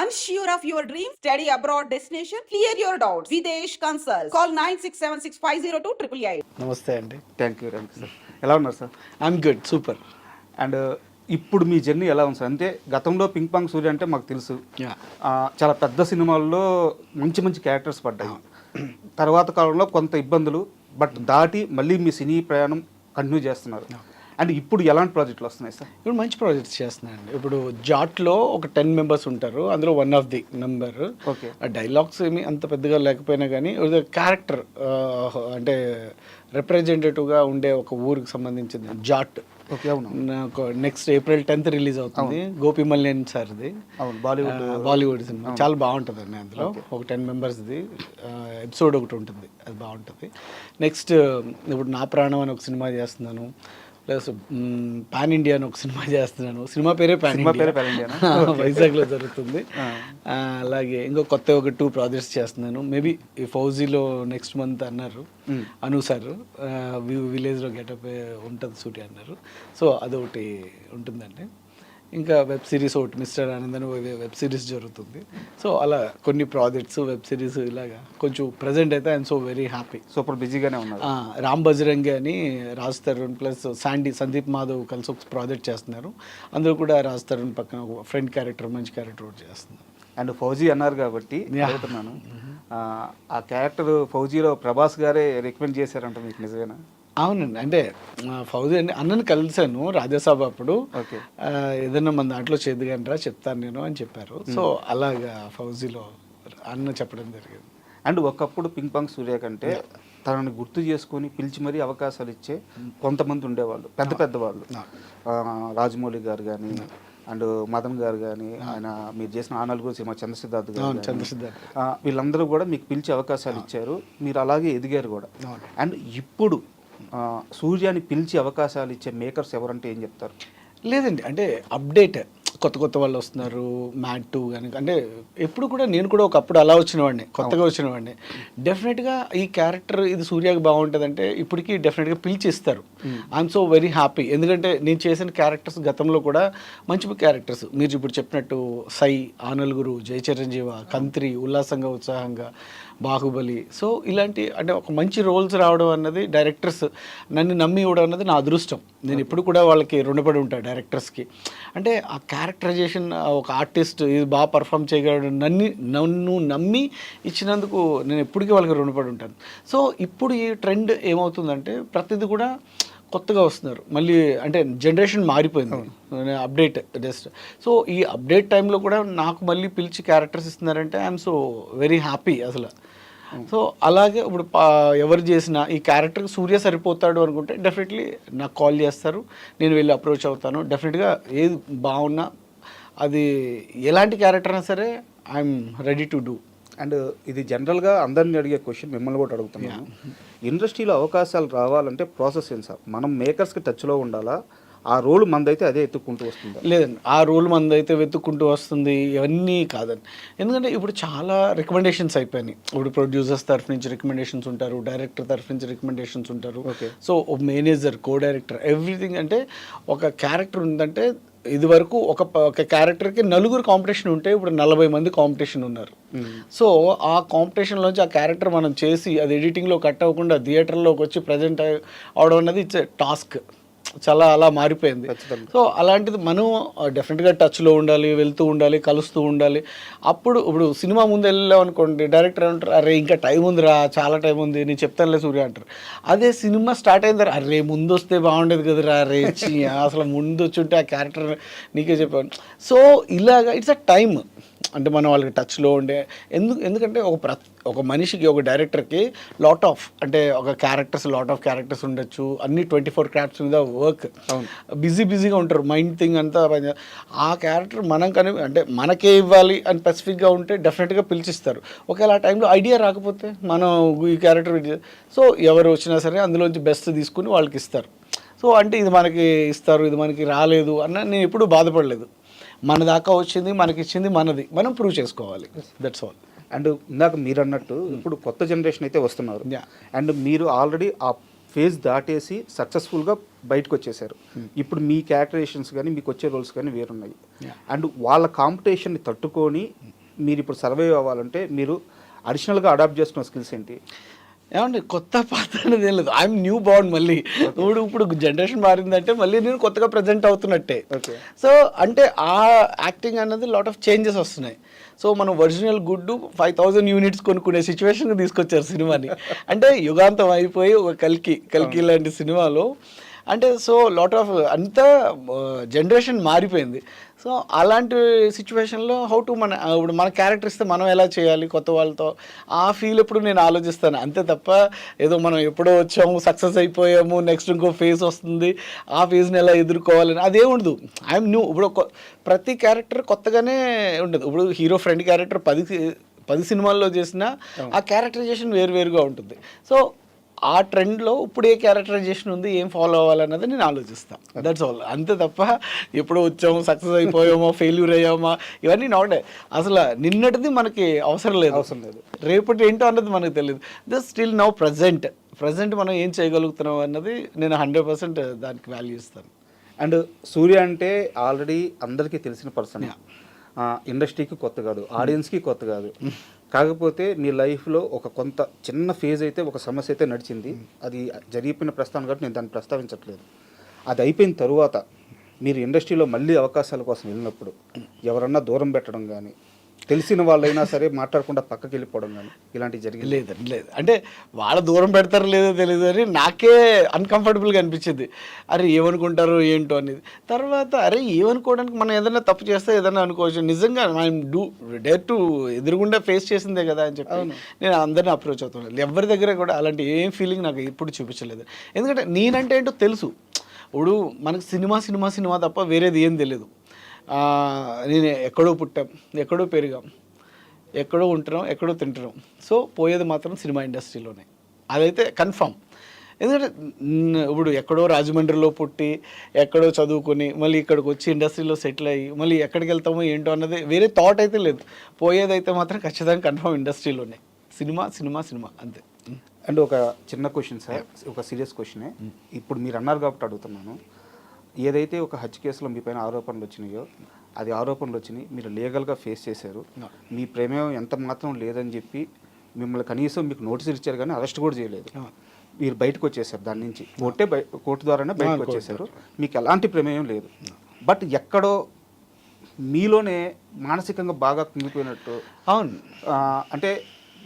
Unsure of your dream? Study abroad destination? Clear your doubts. Videsh Consult. Call 9676502888. నమస్తే అండి. Thank you sir. ఎలా ఉన్నారు sir? I'm good, super. And ఇప్పుడు మీ journey ఎలా ఉంది sir? అంటే గతంలో పింక్ పాంగ్ సూర్య అంటే మాకు తెలుసు, చాలా పెద్ద సినిమాల్లో మంచి మంచి క్యారెక్టర్స్ పడ్డాయి. తర్వాత కాలంలో కొంత ఇబ్బందులు బట్ దాటి మళ్ళీ మీ సినీ ప్రయాణం కంటిన్యూ చేస్తున్నారు. అండ్ ఇప్పుడు ఎలాంటి ప్రాజెక్టులు వస్తున్నాయి సార్? ఇప్పుడు మంచి ప్రాజెక్ట్స్ చేస్తున్నాయండి. ఇప్పుడు జాట్లో ఒక 10 మెంబర్స్ ఉంటారు, అందులో one of the member. Okay. Dialogues ఏమి అంత పెద్దగా లేకపోయినా కానీ క్యారెక్టర్ అంటే రిప్రజెంటేటివ్గా ఉండే ఒక ఊరికి సంబంధించింది జాట్. ఓకే, అవును. నాకు నెక్స్ట్ April 10th రిలీజ్ అవుతుంది. గోపి మల్లేన్ సార్ది. అవును, బాలీవుడ్ సినిమా చాలా బాగుంటుందండి. అందులో ఒక 10 మెంబర్స్ది ఎపిసోడ్ ఒకటి ఉంటుంది, అది బాగుంటుంది. నెక్స్ట్ ఇప్పుడు నా ప్రాణం అని ఒక సినిమా చేస్తున్నాను, ప్లస్ పాన్ ఇండియా అని ఒక సినిమా చేస్తున్నాను. సినిమా పేరే పాన్ ఇండియా, వైజాగ్లో జరుగుతుంది. అలాగే ఇంకో కొత్త ఒక 2 ప్రాజెక్ట్స్ చేస్తున్నాను. మేబీ ఈ ఫౌజీలో నెక్స్ట్ మంత్ అన్నారు అను సార్, విలేజ్లో గెటప్ ఉంటుంది సూటి అన్నారు. సో అదొకటి ఉంటుందండి. ఇంకా వెబ్ సిరీస్ ఒకటి మిస్టర్ ఆనంద్ అని వెబ్ సిరీస్ జరుగుతుంది. సో అలా కొన్ని ప్రాజెక్ట్స్, వెబ్ సిరీస్ ఇలాగా కొంచెం ప్రజెంట్ అయితే I'm so very happy. Super బిజీగానే ఉన్నారు. రామ్ బజరంగి అని రాజ్ తరుణ్ ప్లస్ సందీప్ మాధవ్ కలిసి ఒక ప్రాజెక్ట్ చేస్తున్నారు. అందులో కూడా రాజ్ తరుణ్ పక్కన ఒక ఫ్రెండ్ క్యారెక్టర్, మంచి క్యారెక్టర్ ఒకటి చేస్తున్నారు. అండ్ ఫౌజీ అన్నారు కాబట్టి అడుగుతున్నాను, ఆ క్యారెక్టర్ ఫౌజీలో ప్రభాస్ గారే రికమెండ్ చేశారంట, మీకు నిజమేనా? అవునండి. అంటే ఫౌజీ అండి అన్నని కలిశాను రాజ్యసభ అప్పుడు. ఏదన్నా మన దాంట్లో చేద్దుగంటారా చెప్తాను నేను అని చెప్పారు. సో అలాగా ఫౌజీలో అన్న చెప్పడం జరిగింది. అండ్ ఒకప్పుడు పింక్ పాంగ్ సూర్య కంటే తనని గుర్తు చేసుకొని పిలిచి మరీ అవకాశాలు ఇచ్చే కొంతమంది ఉండేవాళ్ళు, పెద్ద వాళ్ళు. రాజమౌళి గారు కానీ, అండ్ మదన్ గారు కానీ, ఆయన మీరు చేసిన ఆ నలుగురు సినిమా చంద్రసిద్ధార్థ్ గారు, వీళ్ళందరూ కూడా మీకు పిలిచి అవకాశాలు ఇచ్చారు. మీరు అలాగే ఎదిగారు కూడా. అండ్ ఇప్పుడు సూర్యాని పిలిచి అవకాశాలు ఇచ్చే మేకర్స్ ఎవరంటే ఏం చెప్తారు? లేదండి, అంటే అప్డేట్ కొత్త వాళ్ళు వస్తున్నారు. మ్యాట్ 2 కానీ, అంటే ఎప్పుడు కూడా నేను కూడా ఒకప్పుడు అలా వచ్చినవాడిని, కొత్తగా వచ్చినవాడిని. డెఫినెట్గా ఈ క్యారెక్టర్ ఇది సూర్యకి బాగుంటుంది అంటే ఇప్పటికీ డెఫినెట్గా పిలిచి ఇస్తారు. I'm so very happy. ఎందుకంటే నేను చేసిన క్యారెక్టర్స్ గతంలో కూడా మంచి క్యారెక్టర్స్, మీరు ఇప్పుడు చెప్పినట్టు సై, ఆ నలుగురు, జయ చిరంజీవ, కంత్రి, ఉల్లాసంగా ఉత్సాహంగా, బాహుబలి. సో ఇలాంటి అంటే ఒక మంచి రోల్స్ రావడం అన్నది డైరెక్టర్స్ నన్ను నమ్మి ఇవ్వడం అన్నది నా అదృష్టం. నేను ఎప్పుడు కూడా వాళ్ళకి రుణపడి ఉంటాను డైరెక్టర్స్కి. అంటే ఆ క్యారెక్టరైజేషన్, ఒక ఆర్టిస్ట్ ఇది బాగా పర్ఫామ్ చేయగలడు నన్ను నమ్మి ఇచ్చినందుకు నేను ఎప్పటికీ వాళ్ళకి రుణపడి ఉంటాను. సో ఇప్పుడు ఈ ట్రెండ్ ఏమవుతుందంటే ప్రతిదీ కూడా కొత్తగా వస్తున్నారు మళ్ళీ, అంటే జనరేషన్ మారిపోయింది, అప్డేట్ జస్ట్. సో ఈ అప్డేట్ టైంలో కూడా నాకు మళ్ళీ పిలిచి క్యారెక్టర్స్ ఇస్తున్నారంటే ఐఎమ్ సో వెరీ హ్యాపీ అసలు. సో అలాగే ఇప్పుడు ఎవరు చేసినా ఈ క్యారెక్టర్కి సూర్య సరిపోతాడు అనుకుంటే డెఫినెట్లీ నాకు కాల్ చేస్తారు, నేను వెళ్ళి అప్రోచ్ అవుతాను. డెఫినెట్గా ఏది బాగున్నా, అది ఎలాంటి క్యారెక్టర్ అయినా సరే I'm ready to do. And ఇది జనరల్గా అందరిని అడిగే క్వశ్చన్, మిమ్మల్ని కూడా అడుగుతున్నాను. ఇండస్ట్రీలో అవకాశాలు రావాలంటే ప్రాసెస్ ఏం సార్? మనం మేకర్స్కి టచ్లో ఉండాలా? ఆ రోల్ మందైతే అదే ఎత్తుక్కుంటూ వస్తుంది? లేదండి, ఆ రోల్ మందైతే వెతుక్కుంటూ వస్తుంది ఇవన్నీ కాదండి. ఎందుకంటే ఇప్పుడు చాలా రికమెండేషన్స్ అయిపోయినాయి. ఇప్పుడు ప్రొడ్యూసర్స్ తరఫు నుంచి రికమెండేషన్స్ ఉంటారు, డైరెక్టర్ తరఫు నుంచి రికమెండేషన్స్ ఉంటారు. So manager, co director, everything. అంటే ఒక క్యారెక్టర్ ఉందంటే ఇది వరకు ఒక క్యారెక్టర్కి 4 కాంపిటీషన్ ఉంటే ఇప్పుడు 40 మంది కాంపిటీషన్ ఉన్నారు. సో ఆ కాంపిటీషన్లోంచి ఆ క్యారెక్టర్ మనం చేసి అది ఎడిటింగ్లో కట్ అవ్వకుండా థియేటర్లోకి వచ్చి ప్రజెంట్ అవడం అనేది ఇట్స్ ఏ టాస్క్. చాలా అలా మారిపోయింది. సో అలాంటిది మనం డెఫినెట్గా టచ్లో ఉండాలి, వెళ్తూ ఉండాలి, కలుస్తూ ఉండాలి. అప్పుడు ఇప్పుడు సినిమా ముందు వెళ్ళాం అనుకోండి, డైరెక్టర్ అంటారు అరే ఇంకా టైం ఉందిరా, చాలా టైం ఉంది, నేను చెప్తానులే సూర్య అంటారు. అదే సినిమా స్టార్ట్ అయిన తర్వాత అరే ముందు వస్తే బాగుండేది కదరా, అరే అసలు ముందు వచ్చి ఉంటే ఆ క్యారెక్టర్ నీకే చెప్పాను. సో ఇలాగా ఇట్స్ అ టైమ్. అంటే మనం వాళ్ళకి టచ్లో ఉండే ఎందుకంటే ఒక మనిషికి, ఒక డైరెక్టర్కి లాట్ ఆఫ్ క్యారెక్టర్స్ ఉండొచ్చు, అన్ని 24 క్రాఫ్ట్స్ మీద వర్క్, బిజీగా ఉంటారు, మైండ్ థింగ్ అంతా. ఆ క్యారెక్టర్ మనం కానీ అంటే మనకే ఇవ్వాలి అని స్పెసిఫిక్గా ఉంటే డెఫినెట్గా పిలిచిస్తారు. ఒకవేళ ఆ టైంలో ఐడియా రాకపోతే మనం ఈ క్యారెక్టర్, సో ఎవరు వచ్చినా సరే అందులోంచి బెస్ట్ తీసుకుని వాళ్ళకి ఇస్తారు. సో అంటే ఇది మనకి ఇస్తారు, ఇది మనకి రాలేదు అన్న నేను ఎప్పుడూ బాధపడలేదు. మన దాకా వచ్చింది, మనకి ఇచ్చింది మనది, మనం ప్రూవ్ చేసుకోవాలి, దట్స్ ఆల్. అండ్ ఇందాక మీరు అన్నట్టు ఇప్పుడు కొత్త జనరేషన్ అయితే వస్తున్నారు. అండ్ మీరు ఆల్రెడీ ఆ ఫేజ్ దాటేసి సక్సెస్ఫుల్గా బయటకు వచ్చేసారు. ఇప్పుడు మీ క్యారెక్టరైజేషన్స్ కానీ మీకు వచ్చే రోల్స్ కానీ వేరున్నాయి. అండ్ వాళ్ళ కాంపిటీషన్ని తట్టుకొని మీరు ఇప్పుడు సర్వైవ్ అవ్వాలంటే మీరు అడిషనల్గా అడాప్ట్ చేసుకున్న స్కిల్స్ ఏంటి? ఏమండి కొత్త పాత అనేది ఏం లేదు. I'm new born. మళ్ళీ ఇప్పుడు జనరేషన్ మారిందంటే మళ్ళీ నేను కొత్తగా ప్రజెంట్ అవుతున్నట్టే. ఓకే. సో అంటే ఆ యాక్టింగ్ అనేది లాట్ ఆఫ్ చేంజెస్ వస్తున్నాయి. సో మనం ఒరిజినల్ గుడ్డు 5000 యూనిట్స్ కొనుక్కునే సిచ్యువేషన్కి తీసుకొచ్చారు సినిమాని. అంటే యుగాంతం అయిపోయి ఒక కల్కి లాంటి సినిమాలో అంటే సో లాట్ ఆఫ్ అంతా జనరేషన్ మారిపోయింది. సో అలాంటి సిచ్యువేషన్లో హౌ టు ఇప్పుడు మన క్యారెక్టర్ ఇస్తే మనం ఎలా చేయాలి కొత్త వాళ్ళతో, ఆ ఫీల్ ఎప్పుడు నేను ఆలోచిస్తాను అంతే తప్ప ఏదో మనం ఎప్పుడో వచ్చాము సక్సెస్ అయిపోయాము నెక్స్ట్ ఇంకో ఫేజ్ వస్తుంది ఆ ఫేజ్ని ఎలా ఎదుర్కోవాలని అదే ఉండదు. I'm new. ఇప్పుడు ప్రతి క్యారెక్టర్ కొత్తగానే ఉండదు. ఇప్పుడు హీరో ఫ్రెండ్ క్యారెక్టర్ 10 సినిమాల్లో చేసినా ఆ క్యారెక్టరైజేషన్ వేరువేరుగా ఉంటుంది. సో ఆ ట్రెండ్లో ఇప్పుడు ఏ క్యారెక్టరైజేషన్ ఉంది ఏం ఫాలో అవ్వాలన్నది నేను ఆలోచిస్తాను. That's all. అంతే తప్ప ఎప్పుడో వచ్చాము సక్సెస్ అయిపోయామో ఫెయిల్యూర్ అయ్యామా ఇవన్నీ నాట్. అసలు నిన్నటిది మనకి అవసరం లేదు, రేపటి ఏంటో అన్నది మనకు తెలియదు. జస్ట్ స్టిల్ నౌ ప్రజెంట్ మనం ఏం చేయగలుగుతున్నాం అన్నది నేను 100% దానికి వాల్యూ ఇస్తాను. అండ్ సూర్య అంటే ఆల్రెడీ అందరికీ తెలిసిన పర్సన్. ఇండస్ట్రీకి కొత్త కాదు, ఆడియన్స్కి కొత్త కాదు. కాకపోతే మీ లైఫ్లో ఒక కొంత చిన్న ఫేజ్ అయితే ఒక సమస్య అయితే నడిచింది. అది జరిగిపోయిన ప్రస్తావన కాబట్టి నేను దాన్ని ప్రస్తావించట్లేదు. అది అయిపోయిన తరువాత మీరు ఇండస్ట్రీలో మళ్ళీ అవకాశాల కోసం వెళ్ళినప్పుడు ఎవరన్నా దూరం పెట్టడం కానీ తెలిసిన వాళ్ళైనా సరే మాట్లాడకుండా పక్కకి వెళ్ళిపోవడం కానీ ఇలాంటివి జరిగింది? లేదు. అంటే వాళ్ళ దూరం పెడతారో లేదో తెలియదు అని నాకే అన్కంఫర్టబుల్గా అనిపించింది. అరే ఏమనుకుంటారో ఏంటో అనేది. తర్వాత అరే ఏమనుకోవడానికి మనం ఏదైనా తప్పు చేస్తే ఏదైనా అనుకోవచ్చు. నిజంగా మనం డేర్ టు ఎదురుగుండా ఫేస్ చేసిందే కదా అని చెప్పి నేను అందరినీ అప్రోచ్ అవుతున్నాను. ఎవరి దగ్గర కూడా అలాంటి ఏం ఫీలింగ్ నాకు ఎప్పుడు చూపించలేదు. ఎందుకంటే నేనంటే ఏంటో తెలుసు. ఇప్పుడు మనకు సినిమా తప్ప వేరేది ఏం తెలియదు. నేను ఎక్కడో పుట్టాం, ఎక్కడో పెరిగాం, ఎక్కడో ఉంటున్నాం, ఎక్కడో తింటున్నాం. సో పోయేది మాత్రం సినిమా ఇండస్ట్రీలోనే, అదైతే కన్ఫామ్. ఎందుకంటే ఇప్పుడు ఎక్కడో రాజమండ్రిలో పుట్టి ఎక్కడో చదువుకొని మళ్ళీ ఇక్కడికి వచ్చి ఇండస్ట్రీలో సెటిల్ అయ్యి మళ్ళీ ఎక్కడికి వెళ్తామో ఏంటో అన్నది వేరే థాట్ అయితే లేదు. పోయేదైతే మాత్రం ఖచ్చితంగా కన్ఫామ్ ఇండస్ట్రీలోనే. సినిమా అంతే. అండ్ ఒక చిన్న క్వశ్చన్ సార్, ఒక సీరియస్ క్వశ్చనే. ఇప్పుడు మీరు అన్నారు కాబట్టి అడుగుతున్నాను. ఏదైతే ఒక హత్య కేసులో మీ పైన ఆరోపణలు వచ్చినాయో అది ఆరోపణలు వచ్చినాయి, మీరు లీగల్గా ఫేస్ చేశారు. మీ ప్రమేయం ఎంత మాత్రం లేదని చెప్పి మిమ్మల్ని కనీసం మీకు నోటీసులు ఇచ్చారు కానీ అరెస్ట్ కూడా చేయలేదు. మీరు బయటకు వచ్చేసారు దాని నుంచి. కోర్టు ద్వారానే బయటకు వచ్చేసారు. మీకు ఎలాంటి ప్రమేయం లేదు. బట్ ఎక్కడో మీలోనే మానసికంగా బాగా కుంగిపోయినట్టు. అవును. అంటే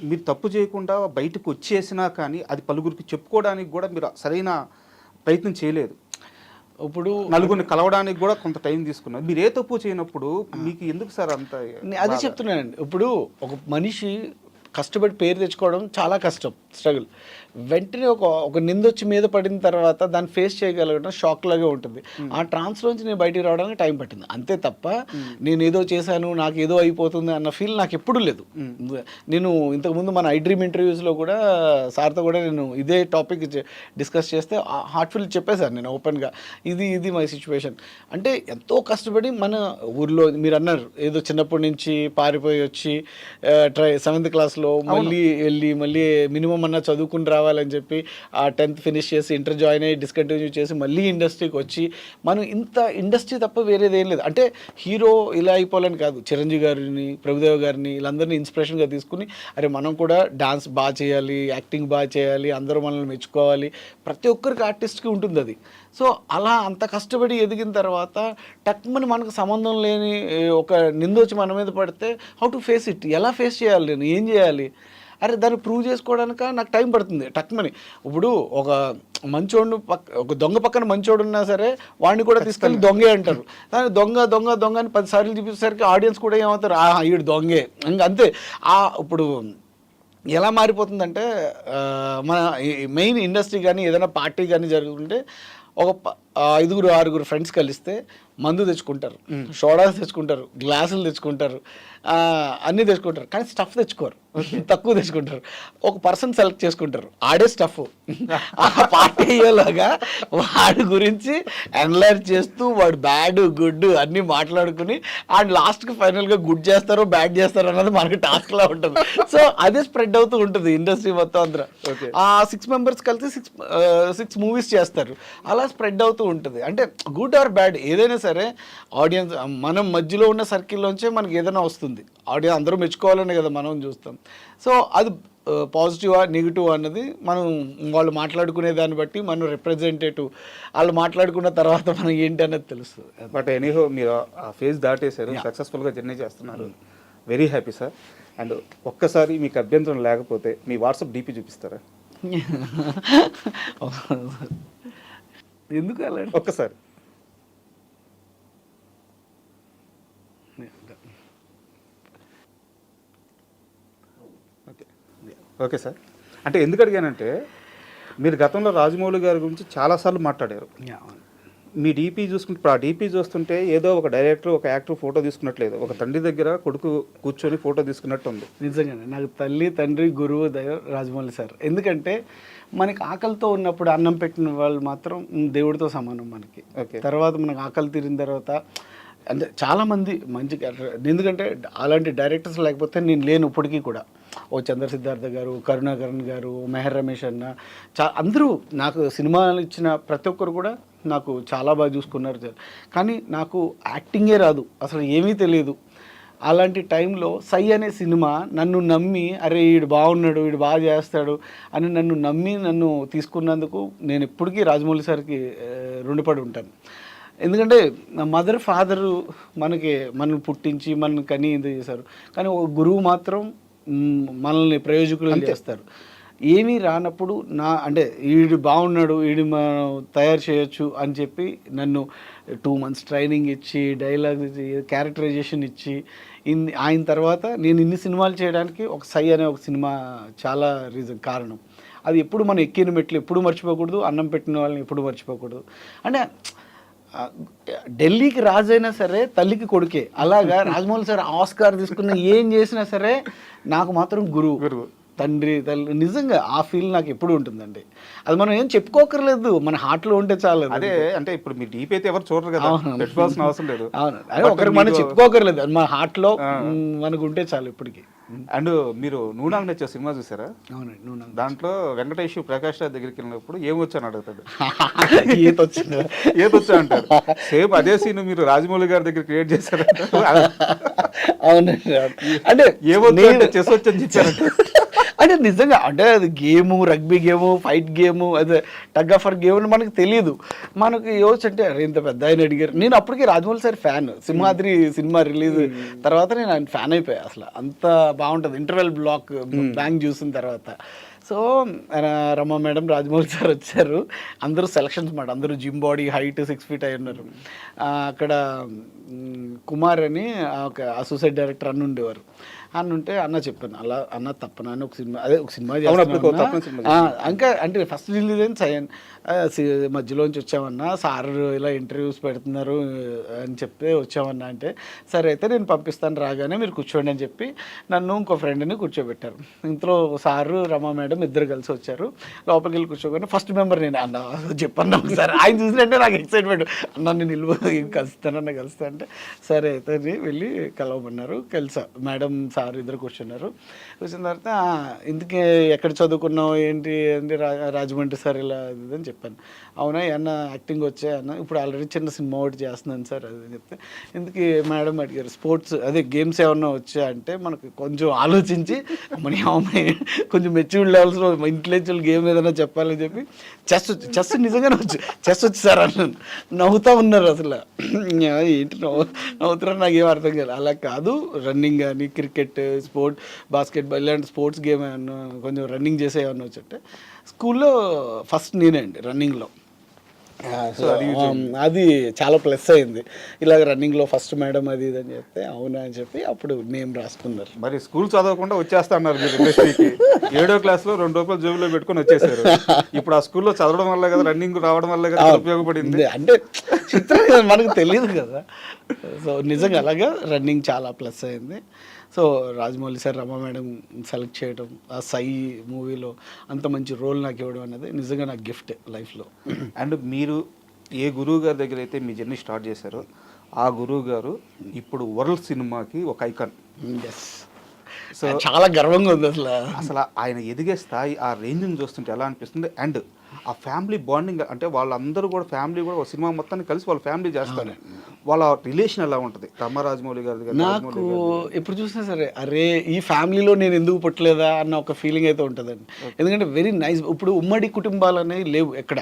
మీరు తప్పు చేయకుండా బయటకు వచ్చేసినా కానీ అది పలుగురికి చెప్పుకోవడానికి కూడా మీరు సరైన ప్రయత్నం చేయలేదు. ఇప్పుడు నలుగురిని కలవడానికి కూడా కొంత టైం తీసుకున్నారు. మీరు ఏ తప్పు చేయనప్పుడు మీకు ఎందుకు సార్ అంత? అదే చెప్తున్నానండి. ఇప్పుడు ఒక మనిషి కష్టపడి పేరు తెచ్చుకోవడం చాలా కష్టం, స్ట్రగుల్. వెంటనే ఒక నిందొచ్చి మీద పడిన తర్వాత దాన్ని ఫేస్ చేయగలగడం షాక్ లాగే ఉంటుంది. ఆ ట్రాన్స్లోంచి నేను బయటికి రావడానికి టైం పట్టింది అంతే తప్ప నేను ఏదో చేశాను నాకు ఏదో అయిపోతుంది అన్న ఫీల్ నాకు ఎప్పుడూ లేదు. నేను ఇంతకుముందు మన ఐ డ్రీమ్ ఇంటర్వ్యూస్లో కూడా సార్తో కూడా నేను ఇదే టాపిక్ డిస్కస్ చేస్తే హార్ట్ఫుల్ చెప్పేశాను నేను ఓపెన్గా. ఇది మై సిచ్యువేషన్. అంటే ఎంతో కష్టపడి మన ఊర్లో మీరు అన్నారు ఏదో చిన్నప్పటి నుంచి పారిపోయి వచ్చి 7th క్లాస్లో మళ్ళీ మినిమం అన్న చదువుకుని రావాలని చెప్పి ఆ 10th ఫినిష్ చేసి ఇంటర్ జాయిన్ అయ్యి డిస్కంటిన్యూ చేసి మళ్ళీ ఇండస్ట్రీకి వచ్చి మనం ఇంత ఇండస్ట్రీ తప్ప వేరేది ఏం లేదు. అంటే హీరో ఇలా అయిపోవాలని కాదు, చిరంజీవి గారిని ప్రభుదేవ్ గారిని వీళ్ళందరినీ ఇన్స్పిరేషన్గా తీసుకుని అరే మనం కూడా డాన్స్ బాగా చేయాలి, యాక్టింగ్ బాగా చేయాలి, అందరూ మనల్ని మెచ్చుకోవాలి, ప్రతి ఒక్కరికి ఆర్టిస్ట్కి ఉంటుంది అది. సో అలా అంత కష్టపడి ఎదిగిన తర్వాత టక్మని మనకు సంబంధం లేని ఒక నిందొచ్చి మన మీద పడితే హౌ టు ఫేస్ ఇట్, ఎలా ఫేస్ చేయాలి, నేను ఏం చేయాలి? అరే దాన్ని ప్రూవ్ చేసుకోవడానికి నాకు టైం పడుతుంది టక్మని. ఇప్పుడు ఒక మంచోడు ఒక దొంగ పక్కన మంచోడు ఉన్నా సరే వాడిని కూడా తీసుకెళ్ళి దొంగే అంటారు. దాన్ని దొంగ అని 10 సార్లు చూపించేసరికి ఆడియన్స్ కూడా ఏమవుతారు, ఈడు దొంగే ఇంకా అంతే. ఇప్పుడు ఎలా మారిపోతుందంటే మన మెయిన్ ఇండస్ట్రీ కానీ ఏదైనా పార్టీ కానీ జరుగుతుంటే ఐదుగురు ఆరుగురు ఫ్రెండ్స్ కలిస్తే మందు తెచ్చుకుంటారు, సోడాస్ తెచ్చుకుంటారు, గ్లాసులు తెచ్చుకుంటారు, అన్నీ తెచ్చుకుంటారు, కానీ స్టఫ్ తెచ్చుకోరు, తక్కువ తెచ్చుకుంటారు. ఒక పర్సన్ సెలెక్ట్ చేసుకుంటారు, ఆడే స్టఫ్. ఆ పార్టీ అయ్యేలాగా వాడి గురించి అనలైజ్ చేస్తూ వాడు బ్యాడ్ గుడ్ అన్నీ మాట్లాడుకుని అండ్ లాస్ట్కి ఫైనల్గా గుడ్ చేస్తారో బ్యాడ్ చేస్తారో అన్నది మనకి టాస్క్లా ఉంటుంది. సో అదే స్ప్రెడ్ అవుతూ ఉంటుంది ఇండస్ట్రీ మొత్తం అందరూ. ఆ 6 మెంబర్స్ కలిసి 6 మూవీస్ చేస్తారు, అలా స్ప్రెడ్ అవుతూ ఉంటుంది. అంటే గుడ్ ఆర్ బ్యాడ్ ఏదైనా సరే ఆడియన్స్ మనం మధ్యలో ఉన్న సర్కిల్లోంచే మనకి ఏదైనా వస్తుంది. ఆడియన్స్ అందరూ మెచ్చుకోవాలనే కదా మనం చూస్తాం. సో అది పాజిటివా నెగిటివ్ అన్నది మనం వాళ్ళు మాట్లాడుకునే దాన్ని బట్టి మనం రిప్రజెంటేటివ్ వాళ్ళు మాట్లాడుకున్న తర్వాత మనం ఏంటి అన్నది తెలుస్తుంది. బట్ ఎనీహో మీరు ఆ ఫేజ్ దాటేశారు, సక్సెస్ఫుల్గా జర్నీ చేస్తున్నారు, వెరీ హ్యాపీ సార్. అండ్ ఒక్కసారి మీకు అభ్యంతరం లేకపోతే మీ వాట్సాప్ డీపీ చూపిస్తారా? ఎందుకు అలా ఒక్కసారి ఓకే సార్. అంటే ఎందుకు అడిగానంటే మీరు గతంలో రాజమౌళి గారి గురించి చాలాసార్లు మాట్లాడారు. మీ డీపీ చూసుకుంటే ఇప్పుడు ఆ డీపీ చూస్తుంటే ఏదో ఒక డైరెక్టర్ ఒక యాక్టర్ ఫోటో తీసుకున్నట్లేదు, ఒక తండ్రి దగ్గర కొడుకు కూర్చొని ఫోటో తీసుకున్నట్టు ఉంది. నిజంగానే నాకు తల్లి తండ్రి గురువు దైవం రాజమౌళి సార్. ఎందుకంటే మనకి ఆకలితో ఉన్నప్పుడు అన్నం పెట్టిన వాళ్ళు మాత్రం దేవుడితో సమానం మనకి. తర్వాత మనకు ఆకలి తీరిన తర్వాత అంటే చాలామంది మంచి క్యారెక్టర్, ఎందుకంటే అలాంటి డైరెక్టర్స్ లేకపోతే నేను లేను ఇప్పటికీ కూడా. ఓ చంద్ర సిద్ధార్థ గారు, కరుణాకరణ్ గారు, మెహర్ రమేష్ అన్న, అందరూ నాకు సినిమాలు ఇచ్చిన ప్రతి ఒక్కరు కూడా నాకు చాలా బాగా చూసుకున్నారు సార్. కానీ నాకు యాక్టింగే రాదు, అసలు ఏమీ తెలియదు. అలాంటి టైంలో సై అనే సినిమా నన్ను నమ్మి అరే వీడు బాగున్నాడు వీడు బాగా చేస్తాడు అని నన్ను నమ్మి నన్ను తీసుకున్నందుకు నేను ఎప్పటికీ రాజమౌళి సార్కి రుణపడి ఉంటాను. ఎందుకంటే నా మదర్ ఫాదరు మనల్ని పుట్టించి మనల్ని కని ఇది చేశారు, కానీ ఒక గురువు మాత్రం మనల్ని ప్రయోజకులు చేస్తారు. ఏమీ రానప్పుడు అంటే వీడు బాగున్నాడు వీడు మనం తయారు చేయొచ్చు అని చెప్పి నన్ను 2 months ట్రైనింగ్ ఇచ్చి డైలాగ్ ఇచ్చి క్యారెక్టరైజేషన్ ఇచ్చి ఆయన తర్వాత నేను ఇన్ని సినిమాలు చేయడానికి ఒక సై అనే ఒక సినిమా చాలా కారణం. అది ఎప్పుడు మనం ఎక్కిన మెట్లు ఎప్పుడు మర్చిపోకూడదు, అన్నం పెట్టిన వాళ్ళని ఎప్పుడు మర్చిపోకూడదు. అంటే ఢిల్లీకి రాజైనా సరే తల్లికి కొడుకే, అలాగా రాజమౌళి సార్ ఆస్కార్ తీసుకున్న ఏం చేసినా సరే నాకు మాత్రం గురువు తండ్రి తల్లి. నిజంగా ఆ ఫీల్ నాకు ఎప్పుడు ఉంటుందండి. అది మనం ఏం చెప్పుకోకర్లేదు, మన హార్ట్లో ఉంటే చాలు. అదే అంటే ఇప్పుడు మీ డీప్ అయితే ఎవరు చూడరు కదా, పెట్టుకోవాల్సిన అవసరం లేదు. అవును, అదే ఒకరికి మనం చెప్పుకోకర్లేదు, మన హార్ట్లో మనకు ఉంటే చాలు ఇప్పటికి. అండ్ మీరు నూనాంగ్ నచ్చే సినిమా చూసారా? అవునండి, నూనాంగ్. దాంట్లో వెంకటేష్ ప్రకాష్ రాజ్ దగ్గరికి వెళ్ళినప్పుడు ఏమొచ్చాను అడుగుతాడు, ఏదొచ్చా అంటారు. సేమ్ అదే సీన్ మీరు రాజమౌళి గారి దగ్గర క్రియేట్ చేశారు. అవునండి, అంటే ఏమొచ్చా చెస్ వచ్చని చెప్పారంటే అంటే నిజంగా అంటే అది game, rugby game, fight game, అదే టగ్ ఆఫర్ గేమ్ అని మనకు తెలియదు. మనకు యోచ్ అంటే అరే ఇంత పెద్ద ఆయన అడిగారు. నేను అప్పటికి Rajamouli sir fan, Simhadri cinema release తర్వాత నేను ఆయన ఫ్యాన్ అయిపోయా. అసలు అంత బాగుంటుంది ఇంటర్వెల్ బ్లాంక్ చూసిన తర్వాత. So Rama madam, Rajamouli sir వచ్చారు, అందరూ సెలక్షన్స్ మాట, అందరూ జిమ్ బాడీ, హైట్ 6 feet అయి ఉన్నారు. అక్కడ కుమార్ అని ఒక అసోసియేట్ డైరెక్టర్ అన్న ఉండేవారు. అన్న ఉంటే అన్న చెప్పాను అలా అన్న తప్పన అని ఒక సినిమా ఇంకా అంటే ఫస్ట్ రిలీజ్ అయింది మధ్యలోంచి వచ్చామన్నా సార్ ఇలా ఇంటర్వ్యూస్ పెడుతున్నారు అని చెప్తే వచ్చామన్నా అంటే సరే అయితే నేను పంపిస్తాను రాగానే మీరు కూర్చోండి అని చెప్పి నన్ను ఇంకో ఫ్రెండ్ని కూర్చోబెట్టారు. ఇంట్లో సారు రమా మేడం ఇద్దరు కలిసి వచ్చారు. లోపలికి వెళ్ళి కూర్చోగానే ఫస్ట్ మెంబర్ నేను అన్న చెప్పన్నా సార్. ఆయన చూసినట్టే నాకు ఎక్సైట్మెంట్, అన్న నేను కలుస్తానన్నా కలుస్తా అంటే సరే అయితే వెళ్ళి కలవమన్నారు. కలిసా మేడం సార్ ఇద్దరు కూర్చున్నారు. కూర్చున్న తర్వాత ఇందుకే ఎక్కడ చదువుకున్నావు ఏంటి అంటే రాజమండ్రి సార్ ఇలా అని చెప్పాను. అవునా అన్న యాక్టింగ్ వచ్చాయి అన్న, ఇప్పుడు ఆల్రెడీ చిన్న సినిమా ఒకటి చేస్తున్నాను సార్ అది చెప్తే ఇందుకు మేడం అడిగారు స్పోర్ట్స్ అదే గేమ్స్ ఏమన్నా వచ్చా అంటే మనకు కొంచెం ఆలోచించి మన కొంచెం మెచ్యూర్డ్ లెవెల్స్లో ఇంటెలెక్చువల్ గేమ్ ఏదైనా చెప్పాలని చెప్పి చెస్ నిజంగానే చెస్ వచ్చి సార్ అన్నాను. నవ్వుతూ ఉన్నారు అసలు, ఏంటి నవ్వుతున్నారు నాకు ఏం అర్థం కాదు. అలా కాదు, రన్నింగ్ కానీ క్రికెట్, స్పోర్ట్, బాస్కెట్బాల్ ఇలాంటి స్పోర్ట్స్ గేమ్ ఏమన్నా కొంచెం రన్నింగ్ చేసే ఏమన్నా వచ్చంటే స్కూల్లో ఫస్ట్ నేనే అండి రన్నింగ్లో. అది చాలా ప్లస్ అయింది. ఇలాగ రన్నింగ్లో ఫస్ట్ మేడం అది ఇది అని చెప్తే అవునా అని చెప్పి అప్పుడు నేమ్ రాసుకున్నారు. మరి స్కూల్ చదవకుండా వచ్చేస్తా అన్నారు మీరు ఇండస్ట్రీకి. 7వ క్లాస్లో 2 రూపాయలు జేబులో పెట్టుకొని వచ్చేసారు. ఇప్పుడు ఆ స్కూల్లో చదవడం వల్ల కదా, రన్నింగ్ రావడం వల్ల కదా ఉపయోగపడింది. అంటే చిత్రంగా మనకు తెలియదు కదా. సో నిజంగా అలాగా రన్నింగ్ చాలా ప్లస్ అయింది. So Rajamouli sir, Rama madam select చేయడం, ఆ సై మూవీలో అంత మంచి రోల్ నాకు ఇవ్వడం అనేది నిజంగా నాకు గిఫ్ట్ లైఫ్లో. అండ్ మీరు ఏ గురువు గారి దగ్గర అయితే మీ జర్నీ స్టార్ట్ చేశారో ఆ గురువు గారు ఇప్పుడు వరల్డ్ సినిమాకి ఒక ఐకాన్. ఎస్, సో చాలా గర్వంగా ఉంది అసలు. అసలు ఆయన ఎదిగే స్థాయి, ఆ రేంజ్ని చూస్తుంటే ఎలా అనిపిస్తుంది. అండ్ ఆ ఫ్యామిలీ బాండింగ్, అంటే వాళ్ళందరూ కూడా ఫ్యామిలీ కూడా ఒక సినిమా మొత్తాన్ని కలిసి వాళ్ళ ఫ్యామిలీ చేస్తారు. వాళ్ళ రిలేషన్ ఎలా ఉంటుంది రాజమౌళి గారి? నాకు ఎప్పుడు చూసినా సరే అరే ఈ ఫ్యామిలీలో నేను ఎందుకు పుట్టలేదా అన్న ఒక ఫీలింగ్ అయితే ఉంటుందండి. ఎందుకంటే వెరీ నైస్. ఇప్పుడు ఉమ్మడి కుటుంబాలు అనేవి లేవు ఎక్కడ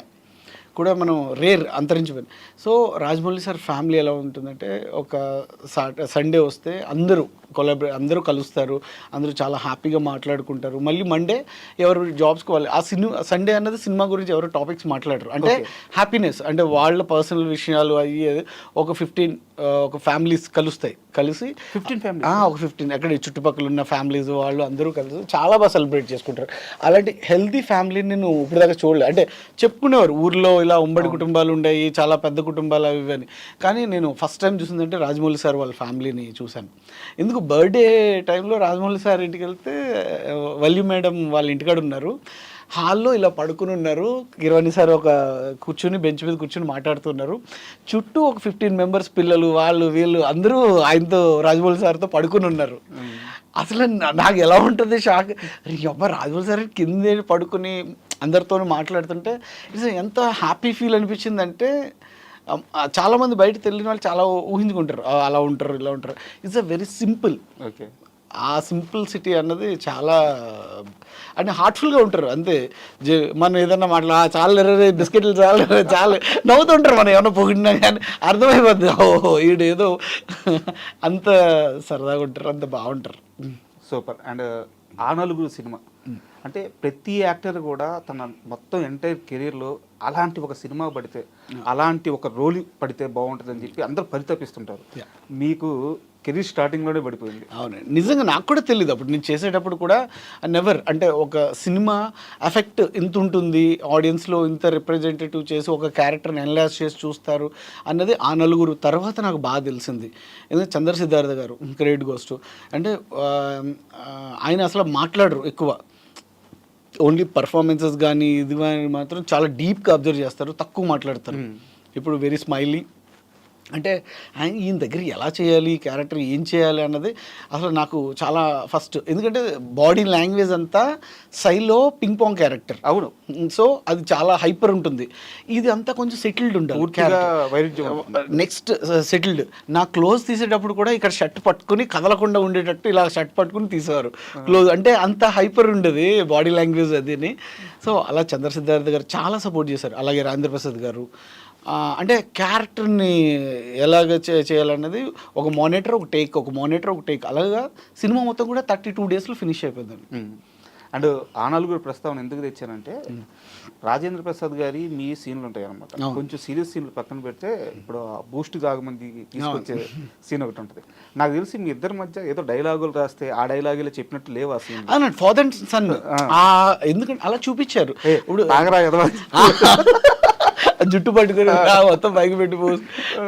కూడా, మనం రేర్ అంతరించిపోయింది. సో రాజమౌళి సార్ ఫ్యామిలీ ఎలా ఉంటుందంటే, ఒక సండే వస్తే అందరూ కలుస్తారు, అందరూ చాలా హ్యాపీగా మాట్లాడుకుంటారు. మళ్ళీ మండే ఎవరు జాబ్స్కి వాళ్ళు, ఆ సండే అన్నది సినిమా గురించి ఎవరు టాపిక్స్ మాట్లాడరు. అంటే హ్యాపీనెస్, అంటే వాళ్ళ పర్సనల్ విషయాలు అవి ఒక 15 ఒక ఫ్యామిలీస్ కలిసి 15 అక్కడ చుట్టుపక్కల ఉన్న ఫ్యామిలీస్ వాళ్ళు అందరూ కలిసి చాలా బాగా సెలబ్రేట్ చేసుకుంటారు. అలాంటి హెల్తీ ఫ్యామిలీని నేను ఇప్పుడు దాకా చూడలేదు. అంటే చెప్పుకునేవారు ఊర్లో ఇలా ఉమ్మడి కుటుంబాలు ఉండేవి, చాలా పెద్ద కుటుంబాలు అవి అని. కానీ నేను ఫస్ట్ టైం చూసిందంటే రాజమౌళి సార్ వాళ్ళ ఫ్యామిలీని చూశాను. ఎందుకు బర్త్డే టైంలో రాజమౌళి సార్ ఇంటికి వెళ్తే వల్లి మేడం వాళ్ళ ఇంటికాడ ఉన్నారు, హాల్లో ఇలా పడుకుని ఉన్నారు. కిరవాణి సార్ ఒక బెంచ్ మీద కూర్చుని మాట్లాడుతున్నారు. చుట్టూ ఒక 15 మెంబర్స్ పిల్లలు, వాళ్ళు వీళ్ళు అందరూ ఆయనతో రాజమౌళి సార్తో పడుకుని ఉన్నారు. అసలు నాకు ఎలా ఉంటుంది షాక్. అబ్బా రాజమౌళి సార్ కింద పడుకుని అందరితో మాట్లాడుతుంటే ఎంత హ్యాపీ ఫీల్ అనిపించిందంటే, చాలామంది బయట తెలియని వాళ్ళు చాలా ఊహించుకుంటారు, అలా ఉంటారు ఇలా ఉంటారు. It's a very simple. Okay, ఆ సింపుల్సిటీ అన్నది చాలా అంటే హార్ట్ఫుల్గా ఉంటారు అంతే. మనం ఏదన్నా చాలా బిస్కెట్లు చాలా నవ్వుతుంటారు, మనం ఏమన్నా పొగిడినా కానీ అర్థమైపోద్ది ఓహో ఈడేదో అంత సరదాగా ఉంటారు, అంత బాగుంటారు. సూపర్. అండ్ ఆ నలుగురు సినిమా అంటే ప్రతి యాక్టర్ కూడా తన మొత్తం ఎంటైర్ కెరీర్లో అలాంటి ఒక సినిమా పడితే, అలాంటి ఒక రోల్ పడితే బాగుంటుంది అని చెప్పి అందరూ పరితపిస్తుంటారు. మీకు కెరీర్ స్టార్టింగ్లోనే పడిపోయింది. అవునండి, నిజంగా నాకు కూడా తెలియదు అప్పుడు నేను చేసేటప్పుడు కూడా. నెవర్ అంటే ఒక సినిమా ఎఫెక్ట్ ఇంత ఉంటుంది, ఆడియన్స్లో ఇంత రిప్రజెంటేటివ్ చేసి ఒక క్యారెక్టర్ని ఎన్లాస్ చేసి చూస్తారు అన్నది ఆ నలుగురు తర్వాత నాకు బాగా తెలిసింది. ఎందుకంటే చంద్ర సిద్ధార్థ గారు గ్రేట్ గోస్ట్, అంటే ఆయన అసలు మాట్లాడరు ఎక్కువ, ఓన్లీ పర్ఫార్మెన్సెస్ కానీ ఇది కానీ మాత్రం చాలా డీప్గా అబ్జర్వ్ చేస్తారు, తక్కువ మాట్లాడతారు. ఇప్పుడు వెరీ స్మైలీ, అంటే ఈయన దగ్గర ఎలా చేయాలి, ఈ క్యారెక్టర్ ఏం చేయాలి అన్నది అసలు నాకు చాలా ఫస్ట్. ఎందుకంటే బాడీ లాంగ్వేజ్ అంతా సైలో పింగ్ పాంగ్ క్యారెక్టర్. అవును, సో అది చాలా హైపర్ ఉంటుంది. ఇది అంతా కొంచెం సెటిల్డ్ ఉంటుంది. Next settled. నా క్లోజ్ తీసేటప్పుడు కూడా ఇక్కడ షర్ట్ పట్టుకుని కదలకుండా ఉండేటట్టు ఇలా షర్ట్ పట్టుకుని తీసేవారు క్లోజ్. అంటే అంత హైపర్ ఉండేది బాడీ లాంగ్వేజ్ అదిని. సో అలా చంద్ర సిద్ధార్థ గారు చాలా సపోర్ట్ చేశారు. అలాగే రాజేంద్ర ప్రసాద్ గారు అంటే క్యారెక్టర్ని ఎలాగ చేయాలన్నది ఒక మానిటర్ ఒక టేక్ అలాగా సినిమా మొత్తం కూడా 32 డేస్లో ఫినిష్ అయిపోయిందండి. అండ్ ఆ నలుగురు ప్రస్తావన ఎందుకు తెచ్చానంటే, రాజేంద్ర ప్రసాద్ గారి మీ సీన్లు ఉంటాయి అనమాట, కొంచెం సీరియస్ సీన్లు పక్కన పెడితే ఇప్పుడు బూస్ట్ తాగమంది తీసుకొచ్చే సీన్ ఒకటి ఉంటుంది. నాకు తెలిసి మీ ఇద్దరి మధ్య ఏదో డైలాగులు రాస్తే ఆ డైలాగులు చెప్పినట్టు లేవు ఆ సీన్. అవునండి, ఫాదర్ అండ్ సన్. ఎందుకంటే అలా చూపించారు. ఇప్పుడు జుట్టు పట్టుకుని మొత్తం పైకి పెట్టిపో.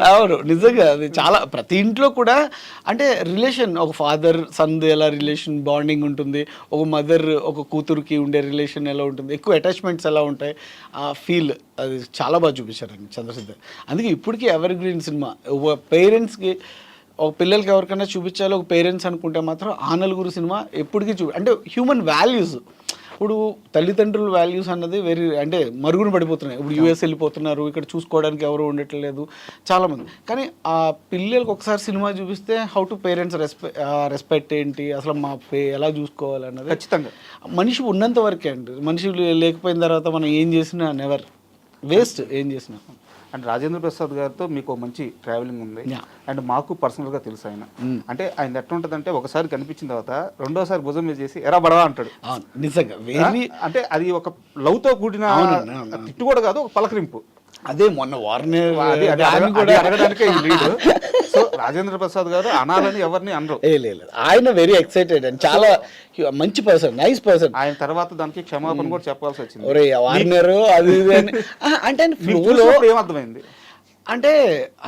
అవును, నిజంగా అది చాలా ప్రతి ఇంట్లో కూడా అంటే రిలేషన్, ఒక ఫాదర్ సన్ ఎలా రిలేషన్ బాండింగ్ ఉంటుంది, ఒక మదర్ ఒక కూతురుకి ఉండే రిలేషన్ ఎలా ఉంటుంది, ఎక్కువ అటాచ్మెంట్స్ ఎలా ఉంటాయి, ఆ ఫీల్ అది చాలా బాగా చూపించారండి చంద్రశేఖర్. అందుకే ఇప్పటికీ ఎవర్ గ్రీన్ సినిమా. ఒక పేరెంట్స్కి, ఒక పిల్లలకి ఎవరికైనా చూపించాలి ఒక పేరెంట్స్ అనుకుంటే మాత్రం ఆ నలుగురు సినిమా ఎప్పటికీ అంటే హ్యూమన్ వాల్యూస్. ఇప్పుడు తల్లిదండ్రుల వాల్యూస్ అన్నది అంటే మరుగున పడిపోతున్నాయి. ఇప్పుడు యూఎస్ వెళ్ళిపోతున్నారు, ఇక్కడ చూసుకోవడానికి ఎవరు ఉండట్లేదు చాలామంది. కానీ ఆ పిల్లలకి ఒకసారి సినిమా చూపిస్తే హౌ టు పేరెంట్స్ రెస్పెక్ట్ ఏంటి, అసలు మా ఎలా చూసుకోవాలి అన్నది ఖచ్చితంగా మనిషి ఉన్నంత వరకే అండి. మనిషి లేకపోయిన తర్వాత మనం ఏం చేసినా నెవర్ వేస్ట్, ఏం చేసినా. అండ్ రాజేంద్ర ప్రసాద్ గారితో మీకు మంచి ట్రావెలింగ్ ఉంది. అండ్ మాకు పర్సనల్గా తెలుసు ఆయన. అంటే ఆయన ఎట్లా ఉంటుందంటే, ఒకసారి కనిపించిన తర్వాత రెండోసారి భుజం మీద చేసి ఎరా బడవా అంటాడు. నిజంగా అంటే అది ఒక లవ్తో కూడిన తిట్టు కూడా కాదు, ఒక పలకరింపు. అదే మొన్న వార్నర్ అడగడానికే ఈ లీడ్. సో రాజేంద్ర ప్రసాద్ గారు అనాలని ఎవరిని అనరు. లేదు ఆయన వెరీ ఎక్సైటెడ్ అండ్ చాలా మంచి పర్సన్, నైస్ పర్సన్. ఆయన తర్వాత దానికి క్షమాపణ కూడా చెప్పాల్సి వచ్చింది. ఒరే వార్నర్ అది ఇది అని అంటే మీకు ఫ్లోలో చూసినప్పుడు ఏమర్థమైంది? అంటే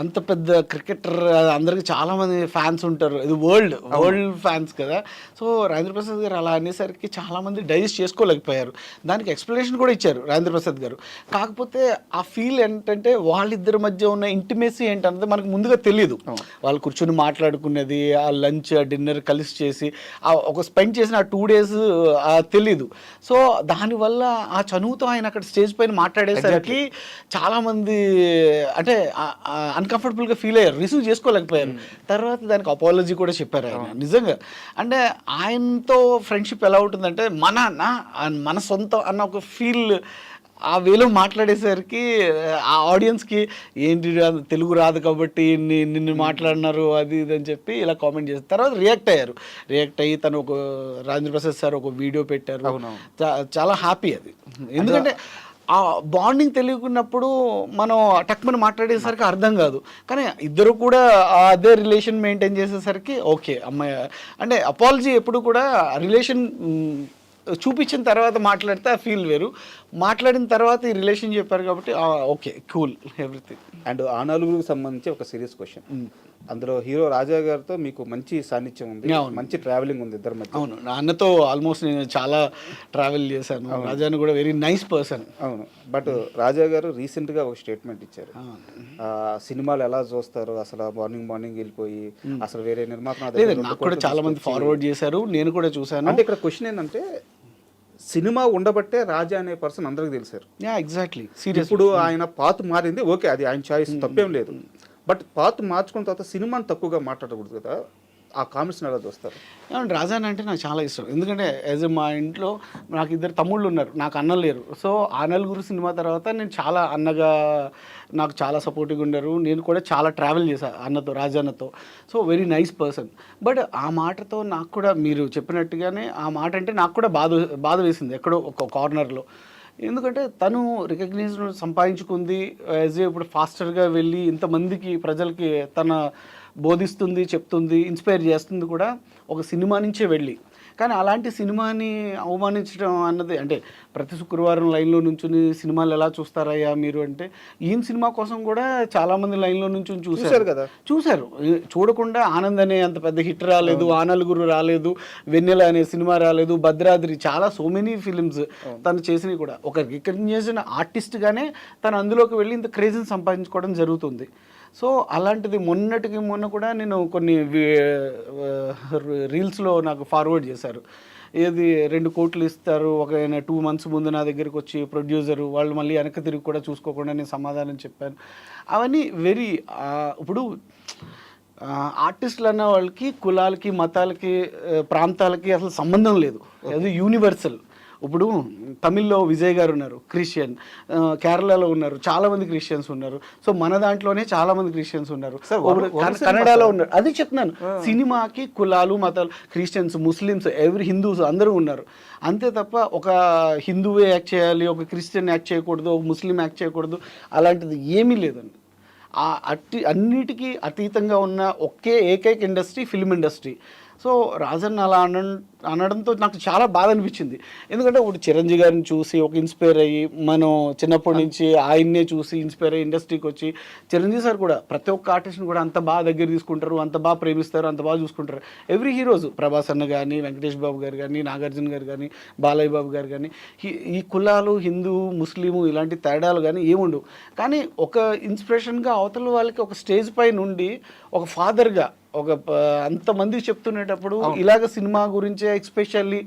అంత పెద్ద క్రికెటర్ అందరికి చాలా మంది ఫ్యాన్స్ ఉంటారు, ఇది వరల్డ్ ఫ్యాన్స్ కదా. సో రాజేంద్ర ప్రసాద్ గారు అలా అనేసరికి చాలా మంది డైజెస్ట్ చేసుకోలేకపోయారు. దానికి ఎక్స్ప్లెనేషన్ కూడా ఇచ్చారు రాజేంద్ర ప్రసాద్ గారు. కాకపోతే ఆ ఫీల్ ఏంటంటే వాళ్ళిద్దరి మధ్య ఉన్న ఇంటిమేసీ ఏంటన్నది మనకు ముందుగా తెలియదు. వాళ్ళు కూర్చొని మాట్లాడుకున్నది, ఆ లంచ్ ఆ డిన్నర్ కలిసి చేసి ఒక స్పెండ్ చేసిన ఆ 2 days తెలీదు. సో దానివల్ల ఆ చనువుతో ఆయన అక్కడ స్టేజ్ పైన మాట్లాడేసరికి చాలామంది అంటే అన్కంఫర్టబుల్గా ఫీల్ అయ్యారు, రిసీవ్ చేసుకోలేకపోయారు. తర్వాత దానికి అపాలజీ కూడా చెప్పారు ఆయన. నిజంగా అంటే ఆయనతో ఫ్రెండ్షిప్ ఎలా ఉంటుందంటే మన సొంతం అన్న ఒక ఫీల్ ఆ వేలో మాట్లాడేసరికి ఆ ఆడియన్స్కి ఏంటి తెలుగు రాదు కాబట్టి నిన్ను మాట్లాడినారు అది ఇది అని చెప్పి ఇలా కామెంట్ చేస్తారు. తర్వాత రియాక్ట్ అయ్యి తను ఒక రాజేంద్ర ప్రసాద్ సార్ ఒక వీడియో పెట్టారు. చాలా హ్యాపీ అది. ఎందుకంటే ఆ బాండింగ్ తెలియకున్నప్పుడు మనం టక్మని మాట్లాడేసరికి అర్థం కాదు. కానీ ఇద్దరు కూడా అదే రిలేషన్ మెయింటైన్ చేసేసరికి ఓకే అమ్మాయి అంటే అపాలజీ ఎప్పుడు కూడా రిలేషన్ చూపించిన తర్వాత మాట్లాడితే ఆ ఫీల్ వేరు. మాట్లాడిన తర్వాత ఈ రిలేషన్ చెప్పారు కాబట్టి ఓకే కూల్ ఎవ్రీథింగ్. అండ్ ఆ నలుగురికి సంబంధించి ఒక సీరియస్ క్వశ్చన్. అందులో హీరో రాజా గారితో మీకు మంచి సాన్నిధ్యం ఉంది, మంచి ట్రావెలింగ్ ఉంది ఇద్దరు మధ్య. అవును, నాన్నతో ఆల్మోస్ట్ నేను చాలా ట్రావెల్ చేశాను. రాజాను కూడా వెరీ నైస్ పర్సన్. అవును, బట్ రాజా గారు రీసెంట్గా ఒక స్టేట్మెంట్ ఇచ్చారు. సినిమాలు ఎలా చూస్తారు అసలు, మార్నింగ్ వెళ్ళిపోయి అసలు వేరే నిర్మాత నాకు కూడా చాలా మంది ఫార్వర్డ్ చేశారు, నేను కూడా చూశాను. అంటే ఇక్కడ క్వశ్చన్ ఏంటంటే సినిమా ఉండబట్టే రాజా అనే పర్సన్ అందరికి తెలిసారు. ఎగ్జాక్ట్లీ. ఇప్పుడు ఆయన పాత్ మారింది, ఓకే అది ఆయన చాయిస్, తప్పేం లేదు. బట్ పాత్ మార్చుకున్న తర్వాత సినిమాని తక్కువగా మాట్లాడకూడదు కదా, ఆ కామెంట్స్ని ఎలా చూస్తారు? రాజా అంటే నాకు చాలా ఇష్టం. ఎందుకంటే యాజ్ మా ఇంట్లో నాకు 2 తమ్ముళ్ళు ఉన్నారు, నాకు అన్నలు లేరు. సో ఆ నలుగురు సినిమా తర్వాత నేను చాలా అన్నగా నాకు చాలా సపోర్టివ్గా ఉన్నారు. నేను కూడా చాలా ట్రావెల్ చేశాను రాజాన్నతో. So very nice person. But ఆ మాటతో నాకు కూడా మీరు చెప్పినట్టుగానే ఆ మాట అంటే నాకు కూడా బాధ వేసింది ఎక్కడో ఒక కార్నర్లో. ఎందుకంటే తను రికగ్నిషన్ సంపాదించుకుంది, యాజ్ ఇప్పుడు ఫాస్టర్గా వెళ్ళి ఇంతమందికి ప్రజలకి తన బోధిస్తుంది, చెప్తుంది, ఇన్స్పైర్ చేస్తుంది కూడా ఒక సినిమా నుంచే వెళ్ళి. కానీ అలాంటి సినిమాని అవమానించడం అన్నది అంటే ప్రతి శుక్రవారం లైన్లో నుంచుని సినిమాలు ఎలా చూస్తారయ్యా మీరు అంటే, ఈయన సినిమా కోసం కూడా చాలామంది లైన్లో నుంచి చూశారు కదా. చూడకుండా ఆనంద్ అనే అంత పెద్ద హిట్ రాలేదు, ఆ నలుగురు రాలేదు, వెన్నెల అనే సినిమా రాలేదు, భద్రాద్రి, చాలా సో మెనీ ఫిలిమ్స్ తను చేసినవి కూడా ఒక రికగ్నైజ్డ్ ఆర్టిస్ట్గానే తను అందులోకి వెళ్ళి ఇంత క్రేజ్ని సంపాదించుకోవడం జరుగుతుంది. సో అలాంటిది మొన్న కూడా నేను కొన్ని రీల్స్లో నాకు ఫార్వర్డ్ చేశారు. ఏది 2 కోట్లు ఇస్తారు, ఒక 2 months ముందు నా దగ్గరికి వచ్చి ప్రొడ్యూసరు వాళ్ళు మళ్ళీ వెనక్కి తిరిగి కూడా చూసుకోకుండా నేను సమాధానం చెప్పాను. అవన్నీ వెరీ ఇప్పుడు ఆర్టిస్టులు అన్న వాళ్ళకి కులాలకి, మతాలకి, ప్రాంతాలకి అసలు సంబంధం లేదు. అది యూనివర్సల్. ఇప్పుడు తమిళ్లో విజయ్ గారు ఉన్నారు, క్రిస్టియన్. కేరళలో ఉన్నారు, చాలామంది క్రిస్టియన్స్ ఉన్నారు. సో మన దాంట్లోనే చాలామంది క్రిస్టియన్స్ ఉన్నారు. కన్నడలో ఉన్నారు. అది చెప్తున్నాను, సినిమాకి కులాలు, మతాలు, క్రిస్టియన్స్, ముస్లిమ్స్, హిందూస్ అందరూ ఉన్నారు. అంతే తప్ప ఒక హిందువే యాక్ట్ చేయాలి, ఒక క్రిస్టియన్ యాక్ట్ చేయకూడదు, ఒక ముస్లిం యాక్ట్ చేయకూడదు, అలాంటిది ఏమీ లేదండి. అన్నిటికీ అతీతంగా ఉన్న ఏకైక industry film industry. So Rajan అలా అనడంతో నాకు చాలా బాధ అనిపించింది. ఎందుకంటే ఇప్పుడు చిరంజీవి గారిని చూసి ఒక ఇన్స్పైర్ అయ్యి, మనం చిన్నప్పటి నుంచి ఆయన్నే చూసి ఇన్స్పైర్ అయ్యి ఇండస్ట్రీకి వచ్చి, చిరంజీవి సార్ కూడా ప్రతి ఒక్క ఆర్టిస్ట్ని కూడా అంత బాగా దగ్గర తీసుకుంటారు, అంత బాగా ప్రేమిస్తారు, అంత బాగా చూసుకుంటారు. ఎవ్రీ హీరోస్, ప్రభాస్ అన్న కానీ, వెంకటేష్ బాబు గారు కానీ, నాగార్జున గారు కానీ, బాలయ్య బాబు గారు కానీ, ఈ కులాలు, హిందూ, ముస్లిము ఇలాంటి తేడాలు కానీ ఏముండవు. కానీ ఒక ఇన్స్పిరేషన్గా అవతల వాళ్ళకి ఒక స్టేజ్ పై నుండి ఒక ఫాదర్గా అంతమంది చెప్తునేటప్పుడు ఇలాగ సినిమా గురించే ఎక్స్పెషల్లీ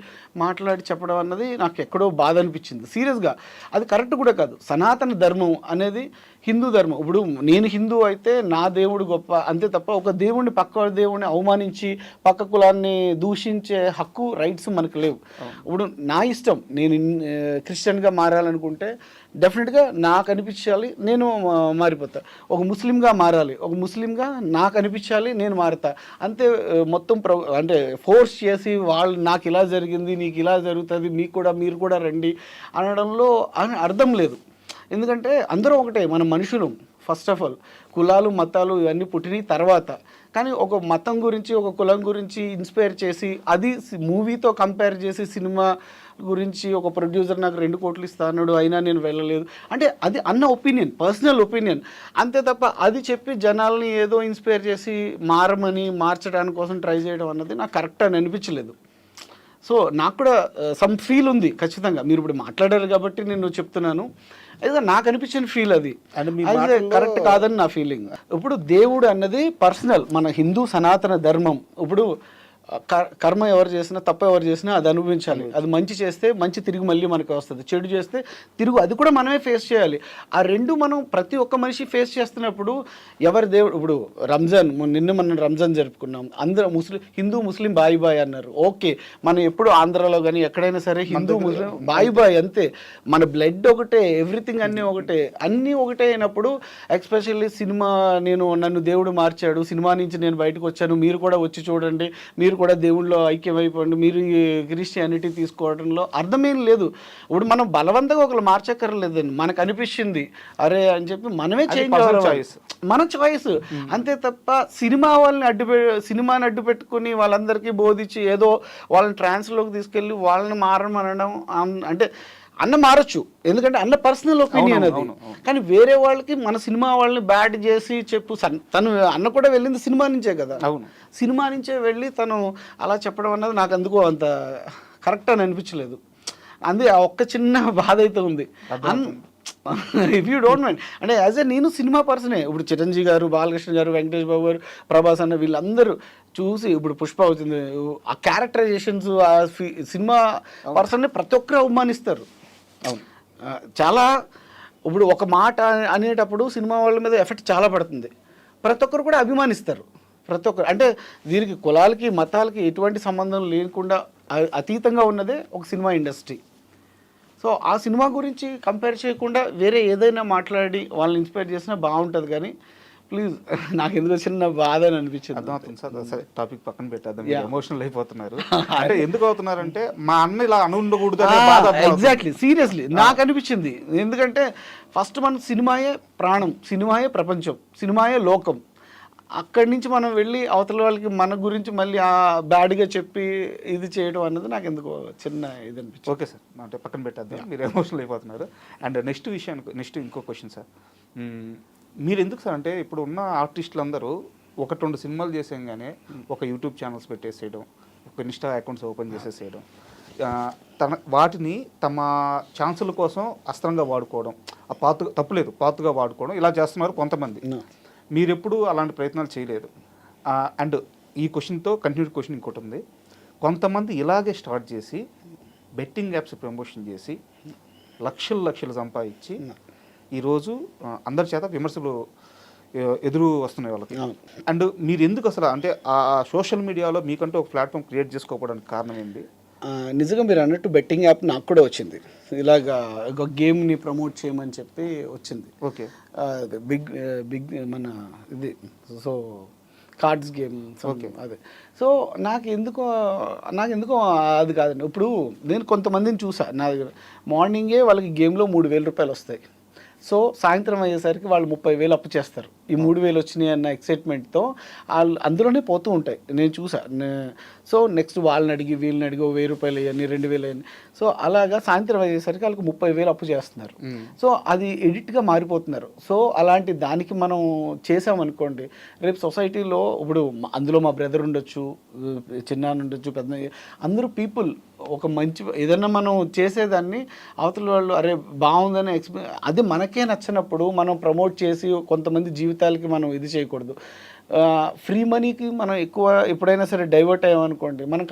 మాట్లాడి చెప్పడం అన్నది నాకు ఎక్కడో బాధ అనిపించింది. సీరియస్గా అది కరెక్ట్ కూడా కాదు. సనాతన ధర్మం అనేది హిందూ ధర్మం. ఇప్పుడు నేను హిందూ అయితే నా దేవుడు గొప్ప, అంతే తప్ప ఒక దేవుడిని పక్క దేవుడిని అవమానించి పక్క కులాన్ని దూషించే హక్కు, రైట్స్ మనకు లేవు. ఇప్పుడు నా ఇష్టం, నేను క్రిస్టియన్గా మారాలనుకుంటే డెఫినెట్గా నాకు అనిపించాలి, నేను మారిపోతా. ఒక ముస్లింగా మారాలి, ఒక ముస్లింగా నాకు అనిపించాలి, నేను మారుతా. అంతే. మొత్తం అంటే ఫోర్స్ చేసి వాళ్ళు నాకు ఇలా జరిగింది, నీకు ఇలా జరుగుతుంది, మీరు కూడా రండి అనడంలో అర్థం లేదు. ఎందుకంటే అందరూ ఒకటే, మన మనుషులు. ఫస్ట్ ఆఫ్ ఆల్ కులాలు మతాలు ఇవన్నీ పుట్టినాయి తర్వాత, కానీ ఒక మతం గురించి ఒక కులం గురించి ఇన్స్పైర్ చేసి అది మూవీతో కంపేర్ చేసి సినిమా గురించి ఒక ప్రొడ్యూసర్ నాకు 2 కోట్లు ఇస్తా అన్నాడు అయినా నేను వెళ్ళలేదు అంటే అది అన్న ఒపీనియన్, పర్సనల్ ఒపీనియన్ అంతే తప్ప అది చెప్పి జనాల్ని ఏదో ఇన్స్పైర్ చేసి మార్చడానికి కోసం ట్రై చేయడం అన్నది నాకు కరెక్ట్ అని అనిపించలేదు. సో నాకు కూడా సమ్ ఫీల్ ఉంది ఖచ్చితంగా. మీరు ఇప్పుడు మాట్లాడారు కాబట్టి నేను చెప్తున్నాను, అయితే నాకు అనిపించిన ఫీల్ అది కరెక్ట్ కాదని నా ఫీలింగ్. ఇప్పుడు దేవుడు అన్నది పర్సనల్, మన హిందూ సనాతన ధర్మం. ఇప్పుడు కర్మ ఎవరు చేసినా తప్పు ఎవరు చేసినా అది అనుభవించాలి. అది మంచి చేస్తే మంచి తిరిగి మళ్ళీ మనకు వస్తుంది, చెడు చేస్తే తిరుగు అది కూడా మనమే ఫేస్ చేయాలి. ఆ రెండు మనం ప్రతి ఒక్క మనిషి ఫేస్ చేస్తున్నప్పుడు ఎవరి దేవుడు, ఇప్పుడు రంజాన్ మనం రంజాన్ జరుపుకున్నాం, అందరూ హిందూ ముస్లిం బాయ్ బాయ్ అన్నారు. ఓకే, మనం ఎప్పుడు ఆంధ్రాలో కానీ ఎక్కడైనా సరే హిందూ ముస్లిం బాయ్ బాయ్ అంతే, మన బ్లడ్ ఒకటే, ఎవ్రీథింగ్ అన్నీ ఒకటే అయినప్పుడు ఎస్పెషల్లీ సినిమా నన్ను దేవుడు మార్చాడు, సినిమా నుంచి నేను బయటకు వచ్చాను, మీరు కూడా వచ్చి చూడండి, మీరు కూడా దేవుళ్ళలో ఐక్యమైపోండి, మీరు ఈ క్రిస్టియానిటీ తీసుకోవడంలో అర్థమేం లేదు. ఇప్పుడు మనం బలవంతంగా ఒకరు మార్చక్కర్లేదండి, మనకు అనిపించింది అరే అని చెప్పి మనమే చేంజ్ అవ్వాలి, మన చాయిస్ అంతే తప్ప సినిమాని అడ్డు పెట్టుకుని వాళ్ళందరికీ బోధించి ఏదో వాళ్ళని ట్రాన్స్లోకి తీసుకెళ్ళి వాళ్ళని మారమనడం అంటే అన్న మారచ్చు, ఎందుకంటే అన్న పర్సనల్ ఒపీనియన్ అది. కానీ వేరే వాళ్ళకి మన సినిమా వాళ్ళని బ్యాడ్ చేసి తను అన్న కూడా వెళ్ళింది సినిమా నుంచే కదా, సినిమా నుంచే వెళ్ళి తను అలా చెప్పడం అన్నది నాకు అందుకో అంత కరెక్ట్ అని అనిపించలేదు. అందే ఆ ఒక్క చిన్న బాధ అయితే ఉంది. ఇఫ్ యూ డోంట్ మైండ్ అంటే యాజ్ ఏ నేను సినిమా పర్సనే, ఇప్పుడు చిరంజీవి గారు, బాలకృష్ణ గారు, వెంకటేష్ బాబు గారు, ప్రభాస్ అన్న వీళ్ళందరూ చూసి ఇప్పుడు పుష్ప అవుతుంది, ఆ క్యారెక్టరైజేషన్స్ ఆ సినిమా పర్సన్ని ప్రతి ఒక్కరు అవమానిస్తారు. చాలా ఇప్పుడు ఒక మాట అనేటప్పుడు సినిమా వాళ్ళ మీద ఎఫెక్ట్ చాలా పడుతుంది, ప్రతి ఒక్కరు కూడా అభిమానిస్తారు. ప్రతి ఒక్కరు అంటే దీనికి కులాలకి మతాలకి ఎటువంటి సంబంధం లేకుండా అతీతంగా ఉన్నదే ఒక సినిమా ఇండస్ట్రీ. సో ఆ సినిమా గురించి కంపేర్ చేయకుండా వేరే ఏదైనా మాట్లాడి వాళ్ళని ఇన్స్పైర్ చేసినా బాగుంటుంది. కానీ ప్లీజ్ నాకు ఎందుకు చిన్న బాధ అని అనిపించింది. అర్థమవుతుంది సార్. సరే టాపిక్ పక్కన పెట్టేద్దాం, ఎమోషనల్ అయిపోతున్నారు. అంటే ఎందుకు అవుతున్నారంటే మా అన్న ఇలా ఉండకూడదు. ఎగ్జాక్ట్లీ, సీరియస్లీ నాకు అనిపించింది. ఎందుకంటే ఫస్ట్ మన సినిమాయే ప్రాణం, సినిమాయే ప్రపంచం, సినిమాయే లోకం. అక్కడి నుంచి మనం వెళ్ళి అవతల వాళ్ళకి మన గురించి మళ్ళీ ఆ బ్యాడ్గా చెప్పి ఇది చేయడం అన్నది నాకు ఎందుకు చిన్న ఇది అనిపించింది. ఓకే సార్, అంటే పక్కన పెట్టేద్దాం, మీరు ఎమోషనల్ అయిపోతున్నారు. అండ్ నెక్స్ట్ ఇంకో క్వశ్చన్ సార్, మీరు ఎందుకు సార్ అంటే ఇప్పుడు ఉన్న ఆర్టిస్టులు అందరూ 1-2 సినిమాలు చేసేయగానే ఒక యూట్యూబ్ ఛానల్స్ పెట్టేసేయడం, ఒక ఇన్స్టా అకౌంట్స్ ఓపెన్ చేసేసేయడం, వాటిని తమ ఛాన్సుల కోసం అస్త్రంగా వాడుకోవడం, తప్పులేదు పాతుగా వాడుకోవడం, ఇలా చేస్తున్నారు కొంతమంది. మీరు ఎప్పుడు అలాంటి ప్రయత్నాలు చేయలేదు. అండ్ ఈ క్వశ్చన్తో కంటిన్యూడ్ క్వశ్చన్ ఇంకోటి ఉంది. కొంతమంది ఇలాగే స్టార్ట్ చేసి బెట్టింగ్ యాప్స్ ప్రమోషన్ చేసి లక్షలు సంపాదించి ఈరోజు అందరి చేత విమర్శలు ఎదురు వస్తున్నాయి వాళ్ళకి. అండ్ మీరు ఎందుకు అసలు అంటే ఆ సోషల్ మీడియాలో మీకంటూ ఒక ప్లాట్ఫామ్ క్రియేట్ చేసుకోవడానికి కారణం ఏంటి? నిజంగా మీరు అన్నట్టు బెట్టింగ్ యాప్ నాకు కూడా వచ్చింది, ఇలాగా ఒక గేమ్ని ప్రమోట్ చేయమని చెప్పి వచ్చింది. ఓకే, బిగ్ మన ఇది సో కార్డ్స్ గేమ్. ఓకే, అదే. సో నాకు ఎందుకో అది కాదండి. ఇప్పుడు నేను కొంతమందిని చూసా, నా దగ్గర మార్నింగే వాళ్ళకి గేమ్లో 3,000 రూపాయలు వస్తాయి. సో సాయంత్రం అయ్యేసరికి వాళ్ళు 30,000 అప్పు చేస్తారు. ఈ 3,000 వచ్చినాయి అన్న ఎక్సైట్మెంట్తో వాళ్ళు అందులోనే పోతూ ఉంటాయి, నేను చూసా. సో నెక్స్ట్ వాళ్ళని అడిగి వీళ్ళని అడిగి 1,000 రూపాయలు అయ్యాన్ని, 2,000 అయ్యాన్ని. సో అలాగా సాయంత్రం అయ్యేసరికి వాళ్ళకి 30,000 అప్పు చేస్తున్నారు. సో అది ఎడిట్గా మారిపోతున్నారు. సో అలాంటి దానికి మనం చేసామనుకోండి, రేపు సొసైటీలో ఇప్పుడు అందులో మా బ్రదర్ ఉండొచ్చు, చిన్నాన్న ఉండొచ్చు, పెద్ద అందరూ పీపుల్ ఒక మంచి ఏదన్నా మనం చేసేదాన్ని అవతల వాళ్ళు అరే బాగుందని అది మనకే నచ్చినప్పుడు మనం ప్రమోట్ చేసి కొంతమంది జీవితాలకి మనం ఇది చేయకూడదు. ఫ్రీ మనీకి మనం ఎక్కువ ఎప్పుడైనా సరే డైవర్ట్ అయ్యామనుకోండి, మనం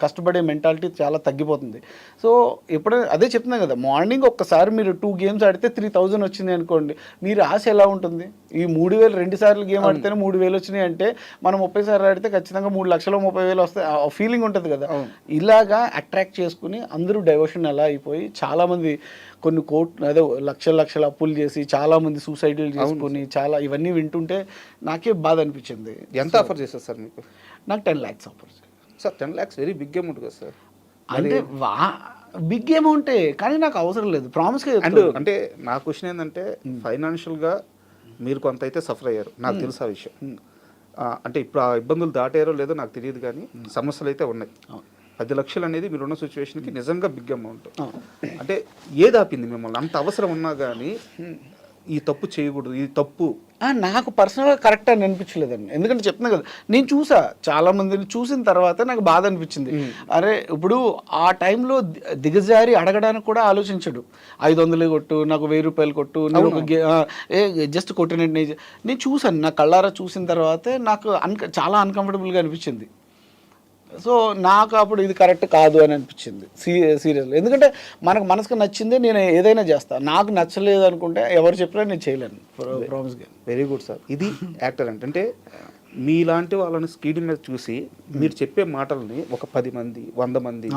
కష్టపడే మెంటాలిటీ చాలా తగ్గిపోతుంది. సో ఎప్పుడైనా అదే చెప్తున్నాం కదా, మార్నింగ్ ఒక్కసారి మీరు 2 గేమ్స్ ఆడితే 3,000 వచ్చింది అనుకోండి, మీరు ఆశ ఎలా ఉంటుంది? ఈ 3,000 2 సార్లు గేమ్ ఆడితేనే 3,000 వచ్చినాయి అంటే మనం 30 సార్లు ఆడితే ఖచ్చితంగా 3,30,000 వస్తాయి, ఫీలింగ్ ఉంటుంది కదా. ఇలాగా అట్రాక్ట్ చేసుకుని అందరూ డైవర్షన్ ఎలా అయిపోయి చాలామంది కొన్ని అదే లక్షల అప్పులు చేసి చాలామంది సూసైడ్లు చేసుకుని చాలా ఇవన్నీ వింటుంటే నాకే బాధ అనిపించింది. ఎంత ఆఫర్ చేస్తారు సార్ మీకు? నాకు 10 lakhs offer sir. 10 lakhs very big amount కదా సార్. అంటే బిగ్ అమౌంటే, కానీ నాకు అవసరం లేదు, ప్రామిస్గా అండ్ అంటే నా క్వశ్చన్ ఏంటంటే ఫైనాన్షియల్గా మీరు కొంత అయితే సఫర్ అయ్యారు, నాకు తెలుసు ఆ విషయం. అంటే ఇప్పుడు ఆ ఇబ్బందులు దాటారో లేదో నాకు తెలియదు, కానీ సమస్యలు అయితే ఉన్నాయి. 10 లక్షలు అనేది మీరున్న సిచ్యువేషన్కి నిజంగా బిగ్ అమౌంట్. అంటే ఏది ఆపింది మిమ్మల్ని? అంత అవసరం ఉన్నా కానీ ఈ తప్పు చేయకూడదు, ఇది తప్పు నాకు పర్సనల్గా కరెక్ట్ అని అనిపించలేదండి. ఎందుకంటే చెప్తున్నా కదా, నేను చూసా చాలా మందిని, చూసిన తర్వాత నాకు బాధ అనిపించింది. అరే ఇప్పుడు ఆ టైంలో దిగజారి అడగడానికి కూడా ఆలోచించడు. 500 కొట్టు, నాకు 1000 రూపాయలు కొట్టు, నేను ఒక జస్ట్ కొట్టినట్టు నేను చూసాను, నా కళ్ళారా చూసిన తర్వాతే నాకు చాలా అన్కంఫర్టబుల్గా అనిపించింది. సో నాకు అప్పుడు ఇది కరెక్ట్ కాదు అని అనిపించింది సీరియస్లీ. ఎందుకంటే మనకు మనసుకు నచ్చిందే నేను ఏదైనా చేస్తాను, నాకు నచ్చలేదు అనుకుంటే ఎవరు చెప్పినా నేను చేయలేను, ప్రామిస్గా. Very good sir. ఇది యాక్టర్ అంటే మీలాంటి వాళ్ళని స్క్రీన్ మీద చూసి మీరు చెప్పే మాటల్ని ఒక 10 మంది, 100 మంది,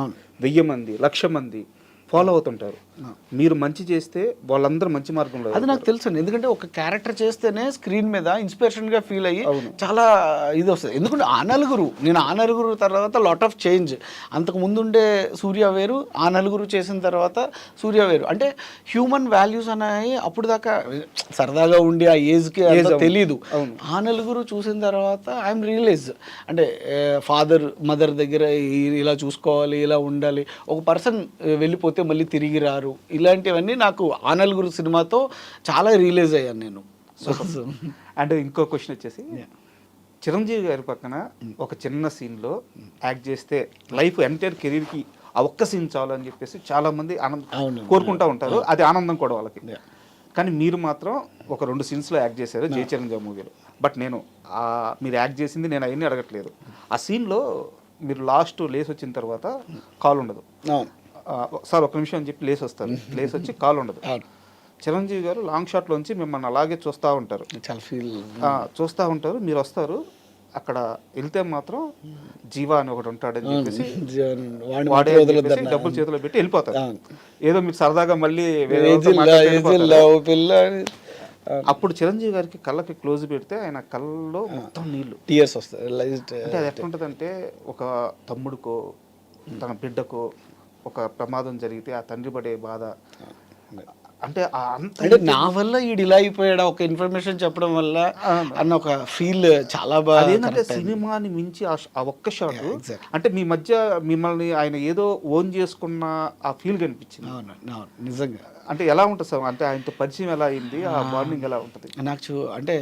1000 మంది, 1,00,000 మంది ఫాలో అవుతుంటారు. మీరు మంచి చేస్తే వాళ్ళందరూ మంచి మార్గంలో. అది నాకు తెలుసు, ఎందుకంటే ఒక క్యారెక్టర్ చేస్తేనే స్క్రీన్ మీద ఇన్స్పిరేషన్గా ఫీల్ అయ్యి చాలా ఇది వస్తుంది. ఎందుకంటే నేను ఆ నలుగురు తర్వాత లాట్ ఆఫ్ చేంజ్. అంతకు ముందు ఉండే సూర్య వేరు, ఆ నలుగురు చేసిన తర్వాత సూర్య వేరు. అంటే హ్యూమన్ వాల్యూస్ అనేవి అప్పుడు దాకా సరదాగా ఉండి ఆ ఏజ్కి తెలీదు. ఆ నలుగురు చూసిన తర్వాత ఐఎమ్ రియలైజ్, అంటే ఫాదర్ మదర్ దగ్గర ఇలా చూసుకోవాలి, ఇలా ఉండాలి, ఒక పర్సన్ వెళ్ళిపోతే మళ్ళీ తిరిగి రారు, ఇలాంటివన్నీ నాకు ఆ నలుగురు సినిమాతో చాలా రియలైజ్ అయ్యాను నేను. అంటే ఇంకో క్వశ్చన్ వచ్చేసి, చిరంజీవి గారి పక్కన ఒక చిన్న సీన్లో యాక్ట్ చేస్తే లైఫ్ ఎంటైర్ కెరీర్కి ఆ ఒక్క సీన్ చాలు అని చెప్పేసి చాలా మంది కోరుకుంటూ ఉంటారు, అది ఆనందం కూడా వాళ్ళకి. కానీ మీరు మాత్రం ఒక 2 సీన్స్లో యాక్ట్ చేశారు జై చిరంజీవి మూవీలో. బట్ నేను మీరు యాక్ట్ చేసింది నేను అవన్నీ అడగట్లేదు. ఆ సీన్లో మీరు లాస్ట్ లేస్ వచ్చిన తర్వాత కాల్ ఉండదు సార్, ఒక నిమిషం అని చెప్పి లేస్ వస్తారు, లేస్ వచ్చి కాల్ ఉండదు. చిరంజీవి గారు లాంగ్ షాట్లోంచి మిమ్మల్ని అలాగే చూస్తూ ఉంటారు, చాలా ఫీల్ చూస్తూ ఉంటారు. మీరు వస్తారు, అక్కడ వెళ్తే మాత్రం జీవా అని ఒకటి ఉంటాడని చెప్పేసి వాడే డబ్బులు చేతిలో పెట్టి వెళ్ళిపోతారు. ఏదో మీరు సరదాగా మళ్ళీ అప్పుడు చిరంజీవి గారికి కళ్ళకి క్లోజ్ పెడితే ఆయన కళ్ళలో మొత్తం నీళ్లు, టీయర్స్ వస్తాయి. అంటే అది ఎట్లుంటుందంటే, ఒక తమ్ముడికో తన బిడ్డకో ఒక ప్రమాదం జరిగితే ఆ తండ్రి పడే బాధ, అంటే నా వల్ల ఈడు ఇలా అయిపోయాడు ఒక ఇన్ఫర్మేషన్ చెప్పడం వల్ల అన్న ఒక ఫీల్ చాలా బాగా. అదేంటంటే సినిమాని మించి ఆ ఒక్క షాట్, అంటే మీ మధ్య మిమ్మల్ని ఆయన ఏదో ఓన్ చేసుకున్న ఆ ఫీల్ కనిపించింది. నిజంగా. అంటే ఎలా ఉంటుంది సార్, అంటే ఆయనతో పరిచయం ఎలా అయింది, ఆ బాండింగ్ ఎలా ఉంటుంది? నాకు అంటే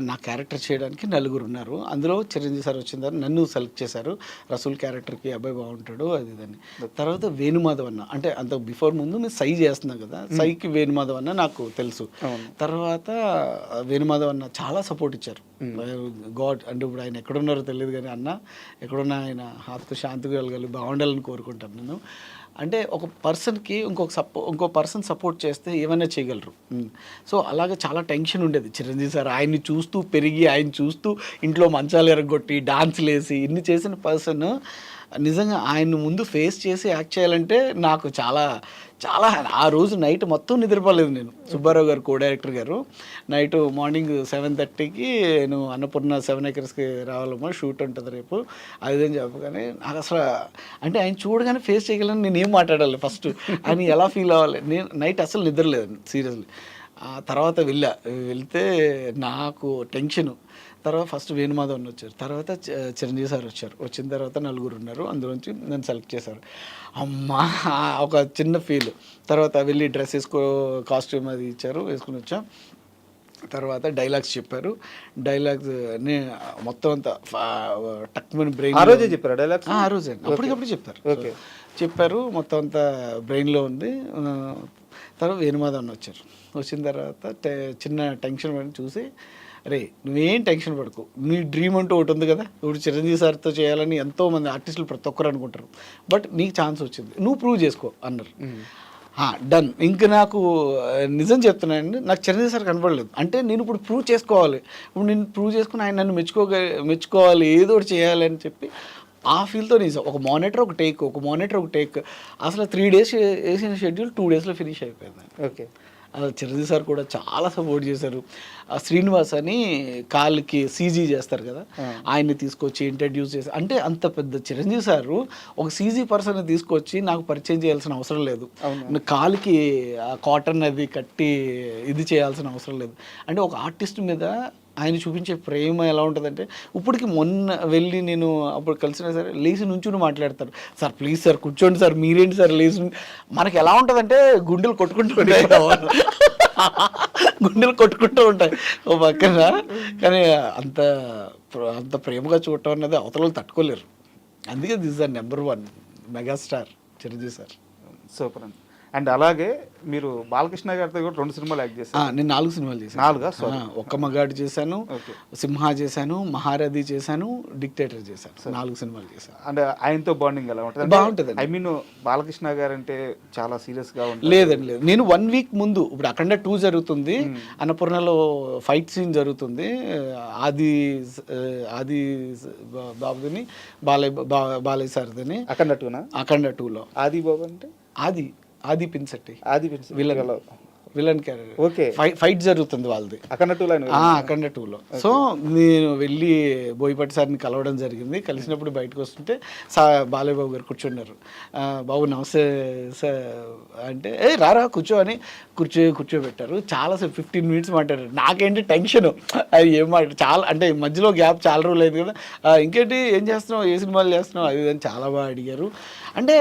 నా క్యారెక్టర్ చేయడానికి 4 ఉన్నారు. అందులో చిరంజీవి సార్ వచ్చిన నన్ను సెలెక్ట్ చేశారు. రసూల్ క్యారెక్టర్కి అబ్బాయి బాగుంటాడు అది ఇదని. తర్వాత వేణుమాధవ్ అన్న, అంటే అంత బిఫోర్ ముందు నేను సై చేస్తున్నాను కదా, సైకి వేణుమాధవ్ అన్న నాకు తెలుసు. తర్వాత వేణుమాధవ్ అన్న చాలా సపోర్ట్ ఇచ్చారు, గాడ్. అంటే ఇప్పుడు ఆయన ఎక్కడున్నారో తెలియదు కానీ అన్న ఎక్కడున్నా ఆయన ఆత్మ శాంతిగా కలగాలి, బాగుండాలని కోరుకుంటాను నేను. అంటే ఒక పర్సన్కి ఇంకో పర్సన్ సపోర్ట్ చేస్తే ఏమైనా చేయగలరు. సో అలాగే చాలా టెన్షన్ ఉండేది. చిరంజీవి సార్ ఆయన్ని చూస్తూ పెరిగి, ఆయన చూస్తూ ఇంట్లో మంచాలు ఎరగొట్టి డాన్సులు వేసి ఇన్ని చేసిన పర్సన్ నిజంగా ఆయన ముందు ఫేస్ చేసి యాక్ట్ చేయాలంటే నాకు చాలా చాలా ఆ రోజు నైట్ మొత్తం నిద్రపోలేదు నేను. సుబ్బారావు గారు కో డైరెక్టర్ గారు నైట్ మార్నింగ్ 7:30కి నేను అన్నపూర్ణ 7 acresకి రావాలమ్మా, షూట్ ఉంటుంది రేపు అది అని చెప్పగానే నాకు అసలు అంటే ఆయన చూడగానే ఫేస్ చేయగలను, నేను ఏం మాట్లాడాలి ఫస్ట్, ఆయన ఎలా ఫీల్ అవ్వాలి. నేను నైట్ అసలు నిద్రలేదు సీరియస్లీ. తర్వాత వెళ్తే నాకు టెన్షను. తర్వాత ఫస్ట్ వేణుమాధవ్ వచ్చారు, తర్వాత చిరంజీవి సార్ వచ్చారు. వచ్చిన తర్వాత 4 ఉన్నారు, అందులోంచి నన్ను సెలెక్ట్ చేశారు. అమ్మా ఒక చిన్న ఫీల్. తర్వాత వెళ్ళి డ్రెస్ కాస్ట్యూమ్ అది ఇచ్చారు, వేసుకుని వచ్చాం. తర్వాత డైలాగ్స్ చెప్పారు. డైలాగ్స్ మొత్తం అంతా టక్మని బ్రెయిన్. ఆ రోజే చెప్పారు డైలాగ్స్? ఆ రోజే అప్పటికప్పుడు చెప్పారు. మొత్తం అంతా బ్రెయిన్లో ఉంది. తర్వాత వేణుమాధవ్ వచ్చారు. వచ్చిన తర్వాత చిన్న టెన్షన్ పడి చూసి, అరే నువ్వేం టెన్షన్ పడకు, నీ డ్రీమ్ అంటూ ఒకటి ఉంది కదా, ఇప్పుడు చిరంజీవి సార్తో చేయాలని ఎంతోమంది ఆర్టిస్టులు ప్రతి ఒక్కరు అనుకుంటారు, బట్ నీకు ఛాన్స్ వచ్చింది, నువ్వు ప్రూవ్ చేసుకో అన్నారు. డన్. ఇంక నాకు నిజం చెప్తున్నానండి, నాకు చిరంజీవి సార్ కనపడలేదు. అంటే నేను ఇప్పుడు ప్రూవ్ చేసుకోవాలి, ఇప్పుడు నేను ప్రూవ్ చేసుకుని ఆయన నన్ను మెచ్చుకోవాలి, ఏదో ఒకటి చేయాలి అని చెప్పి ఆ ఫీల్తో నిజం. ఒక మానిటర్ ఒక టేక్ అసలు 3 days వేసిన షెడ్యూల్ 2 daysలో ఫినిష్ అయిపోయింది. ఓకే. చిరంజీవి సార్ కూడా చాలా సపోర్ట్ చేశారు. శ్రీనివాస్ అని కాళ్ళకి సీజీ చేస్తారు కదా, ఆయన్ని తీసుకొచ్చి ఇంట్రడ్యూస్ చేసి, అంటే అంత పెద్ద చిరంజీవి సారు ఒక సీజీ పర్సన్ తీసుకొచ్చి నాకు పరిచయం చేయాల్సిన అవసరం లేదు, కాలుకి కాటన్ అది కట్టి ఇది చేయాల్సిన అవసరం లేదు. అంటే ఒక ఆర్టిస్ట్ మీద ఆయన చూపించే ప్రేమ ఎలా ఉంటుందంటే, ఇప్పటికి మొన్న వెళ్ళి నేను అప్పుడు కలిసినా సరే లేచి నుంచుని మాట్లాడతారు, సార్ ప్లీజ్ సార్ కూర్చోండి సార్, మీరేంటి సార్ లేచి. మనకి ఎలా ఉంటుందంటే గుండెలు కొట్టుకుంటూ ఉంటాయి, గుండెలు కొట్టుకుంటూ ఉంటాయి ఓ పక్కన. కానీ అంత అంత ప్రేమగా చూడటం అన్నది అవతల తట్టుకోలేరు. అందుకే this is the number 1 megastar Chiranjeevi sir. Super అండి. అండ్ అలాగే మీరు బాలకృష్ణ గారితో కూడా 2 సినిమాలు యాక్ట్ చేశారు. నేను 4 సినిమాలు చేశాను. 4 ఒక్క మగాడు చేశాను, సింహ చేశాను, మహారథి చేశాను, డిక్టేటర్ చేశాను. 4 సినిమాలు చేశాను. అంటే ఆయనతో బాండింగ్ ఎలా ఉంటుంది? బాగుంటుంది. ఐ మీన్ బాలకృష్ణ గారు అంటే చాలా సీరియస్ గా ఉంటుంది. లేదండి, లేదు. నేను 1 వీక్ ముందు, ఇప్పుడు అఖండ 2 జరుగుతుంది, అన్నపూర్ణలో ఫైట్ సీన్ జరుగుతుంది, ఆది బాబుని బాలయ్య సార్దని అఖండ 2నా? అఖండ 2లో ఆది బాబు అంటే ఆది Pinisetty villain character. Okay, fight జరుగుతుంది వాళ్ళది అఖండ 2లో. అఖండ 2లో. సో నేను వెళ్ళి బోయపాటి సార్ని కలవడం జరిగింది. కలిసినప్పుడు బయటకు వస్తుంటే బాలయ్య బాబు గారు కూర్చున్నారు. బాబు నమస్తే సార్ అంటే, రారా కూర్చో అని కూర్చోబెట్టారు. చాలాసేపు 15 మినిట్స్ మాట్లాడారు. నాకేంటి టెన్షన్, అది ఏం చాలా, అంటే మధ్యలో గ్యాప్ చాలా రోజులు అయింది కదా, ఇంకేంటి ఏం చేస్తున్నావు, ఏ సినిమాలు చేస్తున్నావు, అది అని చాలా బాగా అడిగారు. అంటే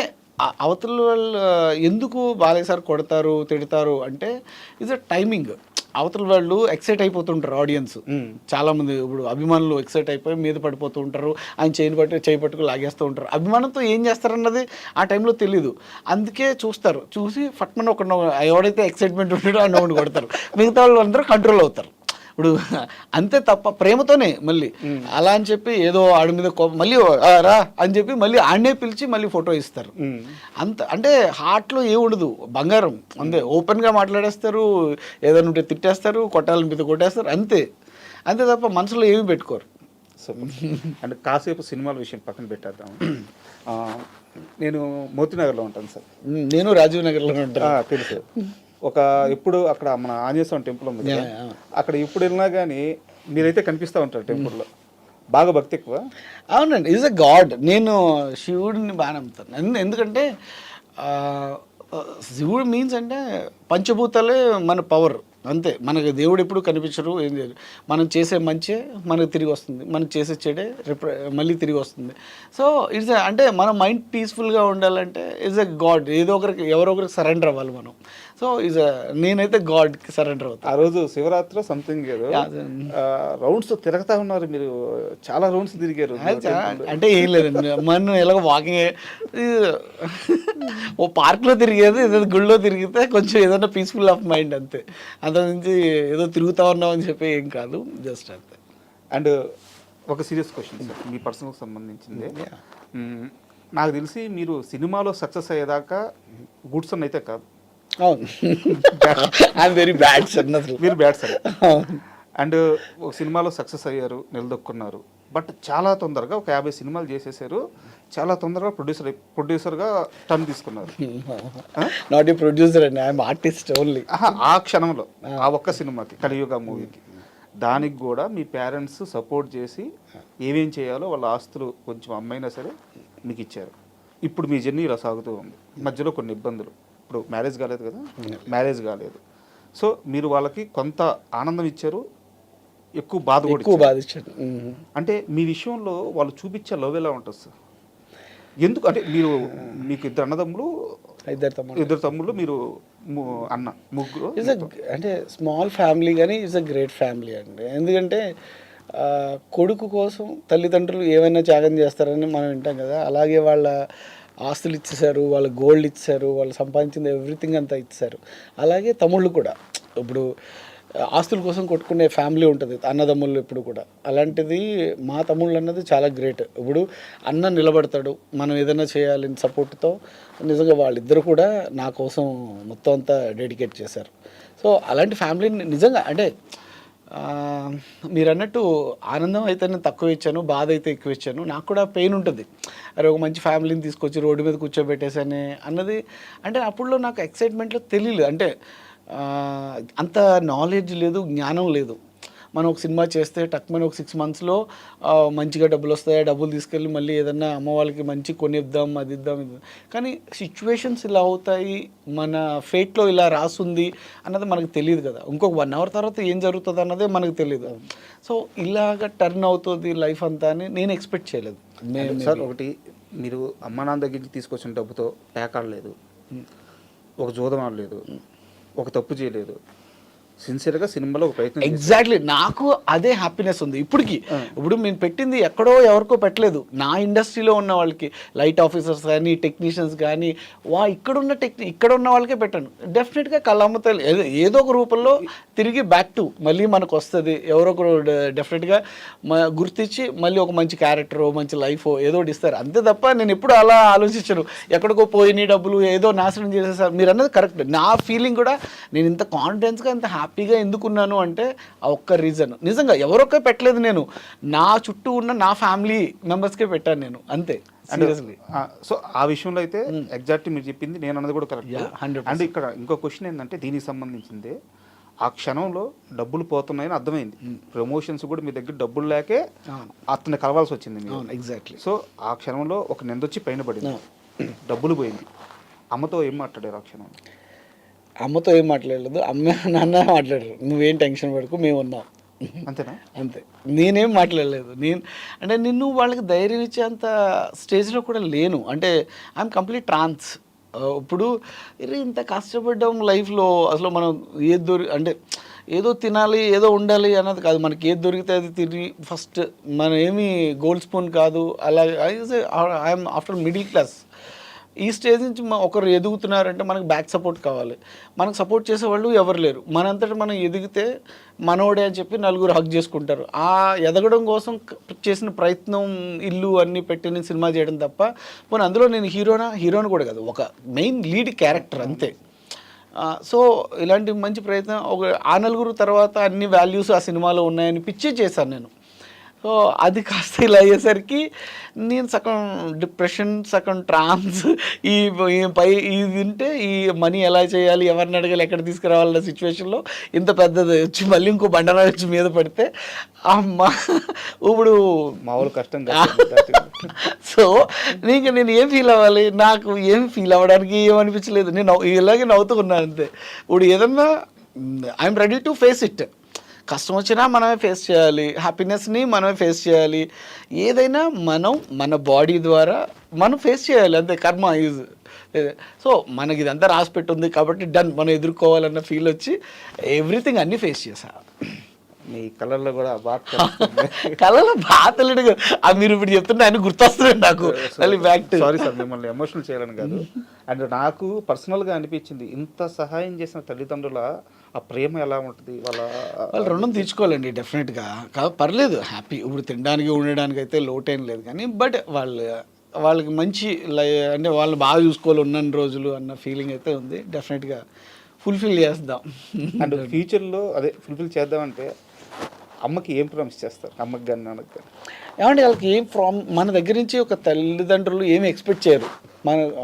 అవతల వాళ్ళు ఎందుకు బాలయ్య సార్ కొడతారు తిడతారు అంటే, ఇట్స్ అ టైమింగ్. అవతల వాళ్ళు ఎక్సైట్ అయిపోతుంటారు, ఆడియన్స్ చాలామంది. ఇప్పుడు అభిమానులు ఎక్సైట్ అయిపోయి మీద పడిపోతూ ఉంటారు, ఆయన చేయి పట్టుకు లాగేస్తూ ఉంటారు. అభిమానంతో ఏం చేస్తారన్నది ఆ టైంలో తెలీదు. అందుకే చూసి ఫట్మన్ ఎవడైతే ఎక్సైట్మెంట్ ఉంటాడో ఆ నోడు కొడతారు. మిగతా వాళ్ళు అందరూ కంట్రోల్ అవుతారు. ఇప్పుడు అంతే తప్ప ప్రేమతోనే మళ్ళీ అలా అని చెప్పి ఏదో ఆడి మీద కోపం మళ్ళీ రా అని చెప్పి మళ్ళీ ఆడనే పిలిచి మళ్ళీ ఫోటో ఇస్తారు. అంత అంటే హార్ట్లో ఏ ఉండదు, బంగారం అంతే. ఓపెన్గా మాట్లాడేస్తారు, ఏదైనా ఉంటే తిట్టేస్తారు, కొట్టాలని మీద కొట్టేస్తారు, అంతే తప్ప మనసులో ఏమీ పెట్టుకోరు. అంటే కాసేపు సినిమాల విషయం పక్కన పెట్టేద్దాం. నేను మోతీనగర్లో ఉంటాను సార్. నేను రాజీవ్ నగర్లో ఉంటాను. తెలుసు. ఎప్పుడు అక్కడ మన ఆంజనేయ స్వామి టెంపుల్ ఉంది కదా, అక్కడ ఎప్పుడు వెళ్ళినా కానీ మీరైతే కనిపిస్తూ ఉంటారు టెంపుల్లో. బాగా భక్తి ఎక్కువ? అవునండి, ఈజ్ అ గాడ్. నేను శివుడిని బాగా నమ్ముతాను. ఎందుకంటే శివుడు మీన్స్ అంటే పంచభూతాలే మన పవర్, అంతే. మనకు దేవుడు ఎప్పుడు కనిపించరు, ఏం చేయరు. మనం చేసే మంచే మనకు తిరిగి వస్తుంది, మనం చేసే చెడే మళ్ళీ తిరిగి వస్తుంది. సో ఇట్స్ అంటే మన మైండ్ పీస్ఫుల్గా ఉండాలంటే ఇట్స్ ఎ గాడ్. ఎవరో ఒకరికి సరెండర్ అవ్వాలి మనం. సో నేనైతే గాడ్కి సరెండర్ అవుతాను. ఆ రోజు శివరాత్రి సంథింగ్ ఏదో రౌండ్స్ తిరుగుతా ఉన్నారు మీరు, చాలా రౌండ్స్ తిరిగారు. అంటే ఏం లేదండి, మనం ఎలాగో వాకింగ్ ఓ పార్క్లో తిరిగేది, ఏదైనా గుళ్ళో తిరిగితే కొంచెం ఏదైనా పీస్ఫుల్ ఆఫ్ మైండ్, అంతే. అంత నుంచి ఏదో తిరుగుతా ఉన్నాం అని చెప్పి ఏం కాదు, జస్ట్ అంతే. అండ్ ఒక సీరియస్ క్వశ్చన్ సార్, మీ పర్సనల్కి సంబంధించింది. నాకు తెలిసి మీరు సినిమాలో సక్సెస్ అయ్యేదాకా గుడ్ సన్ అయితే కాదు. అవును, ఐఎమ్ వెరీ బ్యాడ్ సన్. మీరు బ్యాడ్ సన్. అండ్ ఒక సినిమాలో సక్సెస్ అయ్యారు, నిలదొక్కున్నారు. బట్ చాలా తొందరగా ఒక 50 సినిమాలు చేసేసారు, చాలా తొందరగా ప్రొడ్యూసర్గా టర్న్ తీసుకున్నారు. నాట్ ఏ ప్రొడ్యూసర్ అండి, ఐఎమ్ ఆర్టిస్ట్ ఓన్లీ. ఆ క్షణంలో ఆ ఒక్క సినిమాకి, కలియుగ మూవీకి, దానికి కూడా మీ పేరెంట్స్ సపోర్ట్ చేసి ఏమేం చేయాలో వాళ్ళ ఆస్తులు కొంచెం అమ్మైనా సరే మీకు ఇచ్చారు. ఇప్పుడు మీ జర్నీ ఇలా సాగుతూ ఉంది. మధ్యలో కొన్ని ఇబ్బందులు, ఇప్పుడు మ్యారేజ్ కాలేదు కదా, మ్యారేజ్ కాలేదు. సో మీరు వాళ్ళకి కొంత ఆనందం ఇచ్చారు, ఎక్కువ బాధ ఇచ్చారు. అంటే మీ విషయంలో వాళ్ళు చూపించే లవ్ ఎలా ఉంటుంది సార్? ఎందుకు అంటే మీకు ఇద్దరు తమ్ముళ్ళు, మీరు అన్న, ముగ్గురు. అంటే స్మాల్ ఫ్యామిలీ కానీ ఇట్స్ అ గ్రేట్ ఫ్యామిలీ అండి. ఎందుకంటే కొడుకు కోసం తల్లిదండ్రులు ఏమైనా త్యాగం చేస్తారని మనం వింటాం కదా, అలాగే వాళ్ళ ఆస్తులు ఇచ్చేసారు, వాళ్ళ గోల్డ్ ఇచ్చారు, వాళ్ళు సంపాదించింది ఎవ్రీథింగ్ అంతా ఇచ్చారు. అలాగే తమ్ముళ్ళు కూడా, ఇప్పుడు ఆస్తుల కోసం కొట్టుకునే ఫ్యామిలీ ఉంటుంది అన్నదమ్ముళ్ళు ఎప్పుడు కూడా. అలాంటిది మా తమ్ముళ్ళు అన్నది చాలా గ్రేట్. ఇప్పుడు అన్న నిలబడతాడు, మనం ఏదైనా చేయాలని సపోర్ట్తో. నిజంగా వాళ్ళిద్దరు కూడా నా కోసం మొత్తం అంతా డెడికేట్ చేశారు. సో అలాంటి ఫ్యామిలీని నిజంగా అంటే మీరు అన్నట్టు ఆనందం అయితే నేను తక్కువ ఇచ్చాను, బాధ అయితే ఎక్కువ ఇచ్చాను. నాకు కూడా పెయిన్ ఉంటుంది, అరే ఒక మంచి ఫ్యామిలీని తీసుకొచ్చి రోడ్డు మీద కూర్చోబెట్టేసానే అన్నది. అంటే అప్పుడులో నాకు ఎక్సైట్మెంట్లో తెలియలేదు. అంటే అంత నాలెడ్జ్ లేదు, జ్ఞానం లేదు. మనం ఒక సినిమా చేస్తే టక్మని ఒక 6 మంత్స్లో మంచిగా డబ్బులు వస్తాయి, డబ్బులు తీసుకెళ్ళి మళ్ళీ ఏదన్నా అమ్మ వాళ్ళకి మంచి కొనిద్దాం, అది ఇద్దాం, ఇది. కానీ సిచ్యువేషన్స్ ఇలా అవుతాయి, మన ఫేట్లో ఇలా రాసుంది అన్నది మనకు తెలియదు కదా. ఇంకొక 1 అవర్ తర్వాత ఏం జరుగుతుంది అన్నదే మనకు తెలియదు. సో ఇలాగ టర్న్ అవుతుంది లైఫ్ అంతా అని నేను ఎక్స్పెక్ట్ చేయలేదు. సార్ ఒకటి, మీరు అమ్మ నాన్న దగ్గర నుంచి తీసుకొచ్చిన డబ్బుతో పేకాడలేదు, ఒక జూదం ఆడలేదు, ఒక తప్పు చేయలేదు, సిన్సియర్గా సినిమాలో ఒక ప్రయత్నం ఎగ్జాక్ట్లీ నాకు అదే హ్యాపీనెస్ ఉంది ఇప్పటికి. ఇప్పుడు నేను పెట్టింది ఎక్కడో ఎవరికో పెట్టలేదు, నా ఇండస్ట్రీలో ఉన్న వాళ్ళకి, లైట్ ఆఫీసర్స్ కానీ టెక్నీషియన్స్ కానీ ఇక్కడ ఉన్న వాళ్ళకే పెట్టాను. డెఫినెట్గా కళ్ళమ్మతో ఏదో ఒక రూపంలో తిరిగి బ్యాక్ టు మళ్ళీ మనకు వస్తుంది. ఎవరో ఒకరు డెఫినెట్గా గుర్తించి మళ్ళీ ఒక మంచి క్యారెక్టర్, మంచి లైఫ్ ఏదో ఒకటి ఇస్తారు. అంతే తప్ప నేను ఎప్పుడు అలా ఆలోచించను, ఎక్కడికో పోయిన డబ్బులు ఏదో నాశనం చేసేసారు. మీరు అన్నది కరెక్ట్. నా ఫీలింగ్ కూడా, నేను ఇంత కాన్ఫిడెన్స్గా ఇంత హ్యాపీగా ఎందుకున్నాను అంటే ఆ ఒక్క రీజన్. నిజంగా ఎవరొక్క పెట్టలేదు, నేను నా చుట్టూ ఉన్న నా ఫ్యామిలీ మెంబర్స్కే పెట్టాను నేను, అంతే. సో ఆ విషయంలో అయితే ఎగ్జాక్ట్లీ మీరు చెప్పింది, నేను అన్నది కూడా కరెక్ట్. 100%. అండ్ ఇక్కడ ఇంకో క్వశ్చన్ ఏంటంటే, దీనికి సంబంధించింది ఆ క్షణంలో డబ్బులు పోతున్నాయని అర్థమైంది, ప్రమోషన్స్ కూడా మీ దగ్గర డబ్బులు లేకే అతన్ని కలవాల్సి వచ్చింది మీరు. ఎగ్జాక్ట్లీ. సో ఆ క్షణంలో ఒక నిందొచ్చి పైన పడింది, డబ్బులు పోయింది. అమ్మతో ఏం మాట్లాడారు ఆ క్షణంలో? అమ్మతో ఏం మాట్లాడలేదు, అమ్మ నాన్న మాట్లాడారు, నువ్వేం టెన్షన్ పడుకు, మేము ఉన్నాం, అంతేనా? అంతే. నేనేం మాట్లాడలేదు. అంటే నిన్ను వాళ్ళకి ధైర్యం ఇచ్చేంత స్టేజ్లో కూడా లేను. అంటే ఐఎమ్ కంప్లీట్ ట్రాన్స్. ఇప్పుడు ఇంత కష్టపడ్డాం లైఫ్లో, అసలు మనం అంటే ఏదో తినాలి, ఏదో ఉండాలి అన్నది కాదు. మనకి ఏది దొరికితే అది తిని ఫస్ట్, మనం ఏమి గోల్డ్ స్పూన్ కాదు. అలాగే ఐఎమ్ ఆఫ్టర్ మిడిల్ క్లాస్. ఈ స్టేజ్ నుంచి ఒకరు ఎదుగుతున్నారంటే మనకు బ్యాక్ సపోర్ట్ కావాలి. మనకు సపోర్ట్ చేసేవాళ్ళు ఎవరు లేరు. మనంతటా మనం ఎదిగితే మనోడే అని చెప్పి నలుగురు హక్ చేసుకుంటారు. ఆ ఎదగడం కోసం చేసిన ప్రయత్నం, ఇల్లు అన్నీ పెట్టి నేను సినిమా చేయడం తప్ప, పోనీ అందులో నేను హీరోని కూడా కాదు, ఒక మెయిన్ లీడ్ క్యారెక్టర్ అంతే. సో ఇలాంటి మంచి ప్రయత్నం, ఆ నలుగురు తర్వాత అన్ని వాల్యూస్ ఆ సినిమాలో ఉన్నాయని పిచ్చి చేశాను నేను. సో అది కాస్త ఇలా అయ్యేసరికి నేను సగం డిప్రెషన్, సగం ట్రాన్స్, ఇది వింటే ఈ మనీ ఎలా చేయాలి, ఎవరిని అడగాలి, ఎక్కడ తీసుకురావాలన్న సిచ్యువేషన్లో ఇంత పెద్దది వచ్చి మళ్ళీ ఇంకో బండరాయి వచ్చి మీద పడితే అమ్మ ఇప్పుడు మామూలు కష్టం. సో నేను ఏం ఫీల్ అవ్వాలి, నాకు ఏం ఫీల్ అవ్వడానికి ఏమనిపించలేదు. నేను ఇలాగే నవ్వుతూ ఉన్నాను అంతే. ఇప్పుడు ఏదన్నా I'm ready to face it. కష్టం వచ్చినా మనమే ఫేస్ చేయాలి, హ్యాపీనెస్ని మనమే ఫేస్ చేయాలి. ఏదైనా మన బాడీ ద్వారా మనం ఫేస్ చేయాలి, అంతే. కర్మ యూజ్. సో మనకి ఇదంతా రాసి పెట్టుంది కాబట్టి డన్, మనం ఎదుర్కోవాలన్న ఫీల్ వచ్చి ఎవ్రీథింగ్ అన్నీ ఫేస్ చేశా. మీ కళ్ళల్లో కూడా కళ్ళలో బాధలు మీరు ఇప్పుడు చెప్తుంటే ఆయన గుర్తొస్తున్నాడు నాకు. సారీ సార్, మిమ్మల్ని ఎమోషనల్ చేయాలని కాదు. అండ్ నాకు పర్సనల్గా అనిపించింది, ఇంత సహాయం చేసిన తల్లిదండ్రుల ఆ ప్రేమ ఎలా ఉంటుంది, వాళ్ళు రుణం తీర్చుకోవాలండి డెఫినెట్గా. పర్లేదు, హ్యాపీ. ఇప్పుడు తినడానికి ఉండడానికి అయితే లోటేం లేదు, కానీ బట్ వాళ్ళకి మంచి అంటే వాళ్ళు బాగా చూసుకోవాలి ఉన్నన్ని రోజులు అన్న ఫీలింగ్ అయితే ఉంది. డెఫినెట్గా ఫుల్ఫిల్ చేద్దాం. అండ్ ఫ్యూచర్లో అదే ఫుల్ఫిల్ చేద్దామంటే అమ్మకి ఏం ప్రామిస్ చేస్తారు, అమ్మకి కానీ నాన్నకి కానీ? ఏమంటే వాళ్ళకి మన దగ్గర నుంచి ఒక తల్లిదండ్రులు ఏమి ఎక్స్పెక్ట్ చేయరు.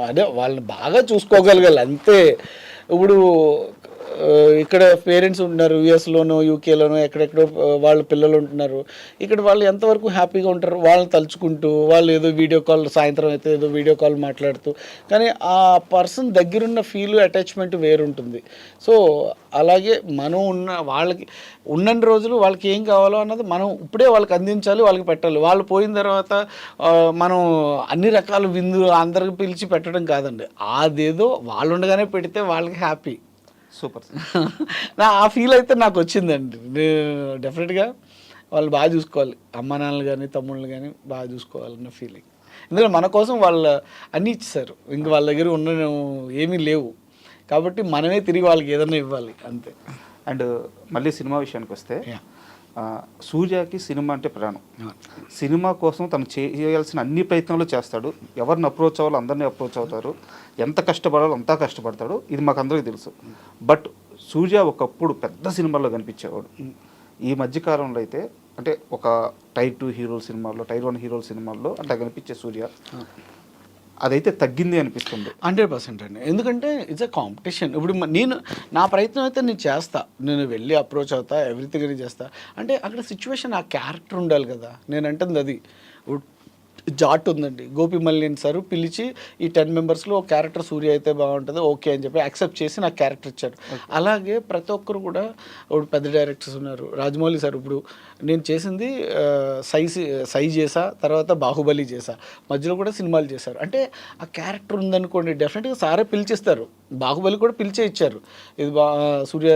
అదే వాళ్ళని బాగా చూసుకోగలగాలి అంతే. ఇప్పుడు ఇక్కడ పేరెంట్స్ ఉంటున్నారు, యుఎస్లోనో యూకేలోనో ఎక్కడెక్కడో వాళ్ళ పిల్లలు ఉంటున్నారు. ఇక్కడ వాళ్ళు ఎంతవరకు హ్యాపీగా ఉంటారు, వాళ్ళని తలుచుకుంటూ, వాళ్ళు ఏదో వీడియో కాల్, సాయంత్రం అయితే ఏదో వీడియో కాల్ మాట్లాడుతూ, కానీ ఆ పర్సన్ దగ్గరున్న ఫీల్, అటాచ్మెంట్ వేరుంటుంది. సో అలాగే మనం వాళ్ళకి ఉన్నన్ని రోజులు వాళ్ళకి ఏం కావాలో అన్నది మనం ఇప్పుడే వాళ్ళకి అందించాలి, వాళ్ళకి పెట్టాలి. వాళ్ళు పోయిన తర్వాత మనం అన్ని రకాల విందులు అందరికి పిలిచి పెట్టడం కాదండి. అదేదో వాళ్ళు ఉండగానే పెడితే వాళ్ళకి హ్యాపీ. సూపర్. ఆ ఫీల్ అయితే నాకు వచ్చిందండి. డెఫినెట్గా వాళ్ళు బాగా చూసుకోవాలి, అమ్మ నాన్నలు కానీ తమ్ముళ్ళు కానీ బాగా చూసుకోవాలన్న ఫీలింగ్. ఎందుకంటే మన కోసం వాళ్ళు అన్నీ ఇచ్చేసారు, ఇంక వాళ్ళ దగ్గర ఉన్న ఏమీ లేవు కాబట్టి మనమే తిరిగి వాళ్ళకి ఏదైనా ఇవ్వాలి, అంతే. అండ్ మళ్ళీ సినిమా విషయానికి వస్తే, సూర్యకి సినిమా అంటే ప్రాణం. సినిమా కోసం తను చేయాల్సిన అన్ని ప్రయత్నాలు చేస్తాడు. ఎవరిని అప్రోచ్ అవ్వాలో అందరినీ అప్రోచ్ అవుతారు, ఎంత కష్టపడాలో అంతా కష్టపడతాడు, ఇది మాకు అందరికీ తెలుసు. బట్ సూర్య ఒకప్పుడు పెద్ద సినిమాల్లో కనిపించేవాడు. ఈ మధ్యకాలంలో అయితే అంటే ఒక టైర్ 2 హీరోల సినిమాల్లో, టైర్ 1 హీరోల సినిమాల్లో అట్లా కనిపించే సూర్య అదైతే తగ్గింది అనిపిస్తుంది. 100% అండి. ఎందుకంటే ఇట్స్ ఎ కాంపిటీషన్. ఇప్పుడు నేను నా ప్రయత్నం అయితే నేను చేస్తా. నేను వెళ్ళి అప్రోచ్ అవుతా, ఎవ్రీథింగ్ అని చేస్తా. అంటే అక్కడ సిచ్యువేషన్ ఆ క్యారెక్టర్ ఉండాలి కదా. నేను అంటుంది అది. జాట్ ఉందండి, గోపి మల్లిన్ సార్ పిలిచి ఈ 10 మెంబర్స్లో ఒక క్యారెక్టర్ సూర్య అయితే బాగుంటుంది ఓకే అని చెప్పి యాక్సెప్ట్ చేసి నాకు క్యారెక్టర్ ఇచ్చారు. అలాగే ప్రతి ఒక్కరు కూడా ఇప్పుడు పెద్ద డైరెక్టర్స్ ఉన్నారు. రాజమౌళి సార్ ఇప్పుడు నేను చేసింది సై చేసా, తర్వాత బాహుబలి చేసా, మధ్యలో కూడా సినిమాలు చేశారు. అంటే ఆ క్యారెక్టర్ ఉందనుకోండి డెఫినెట్గా సారే పిలిచిస్తారు. బాహుబలి కూడా పిలిచే ఇచ్చారు. ఇది సూర్య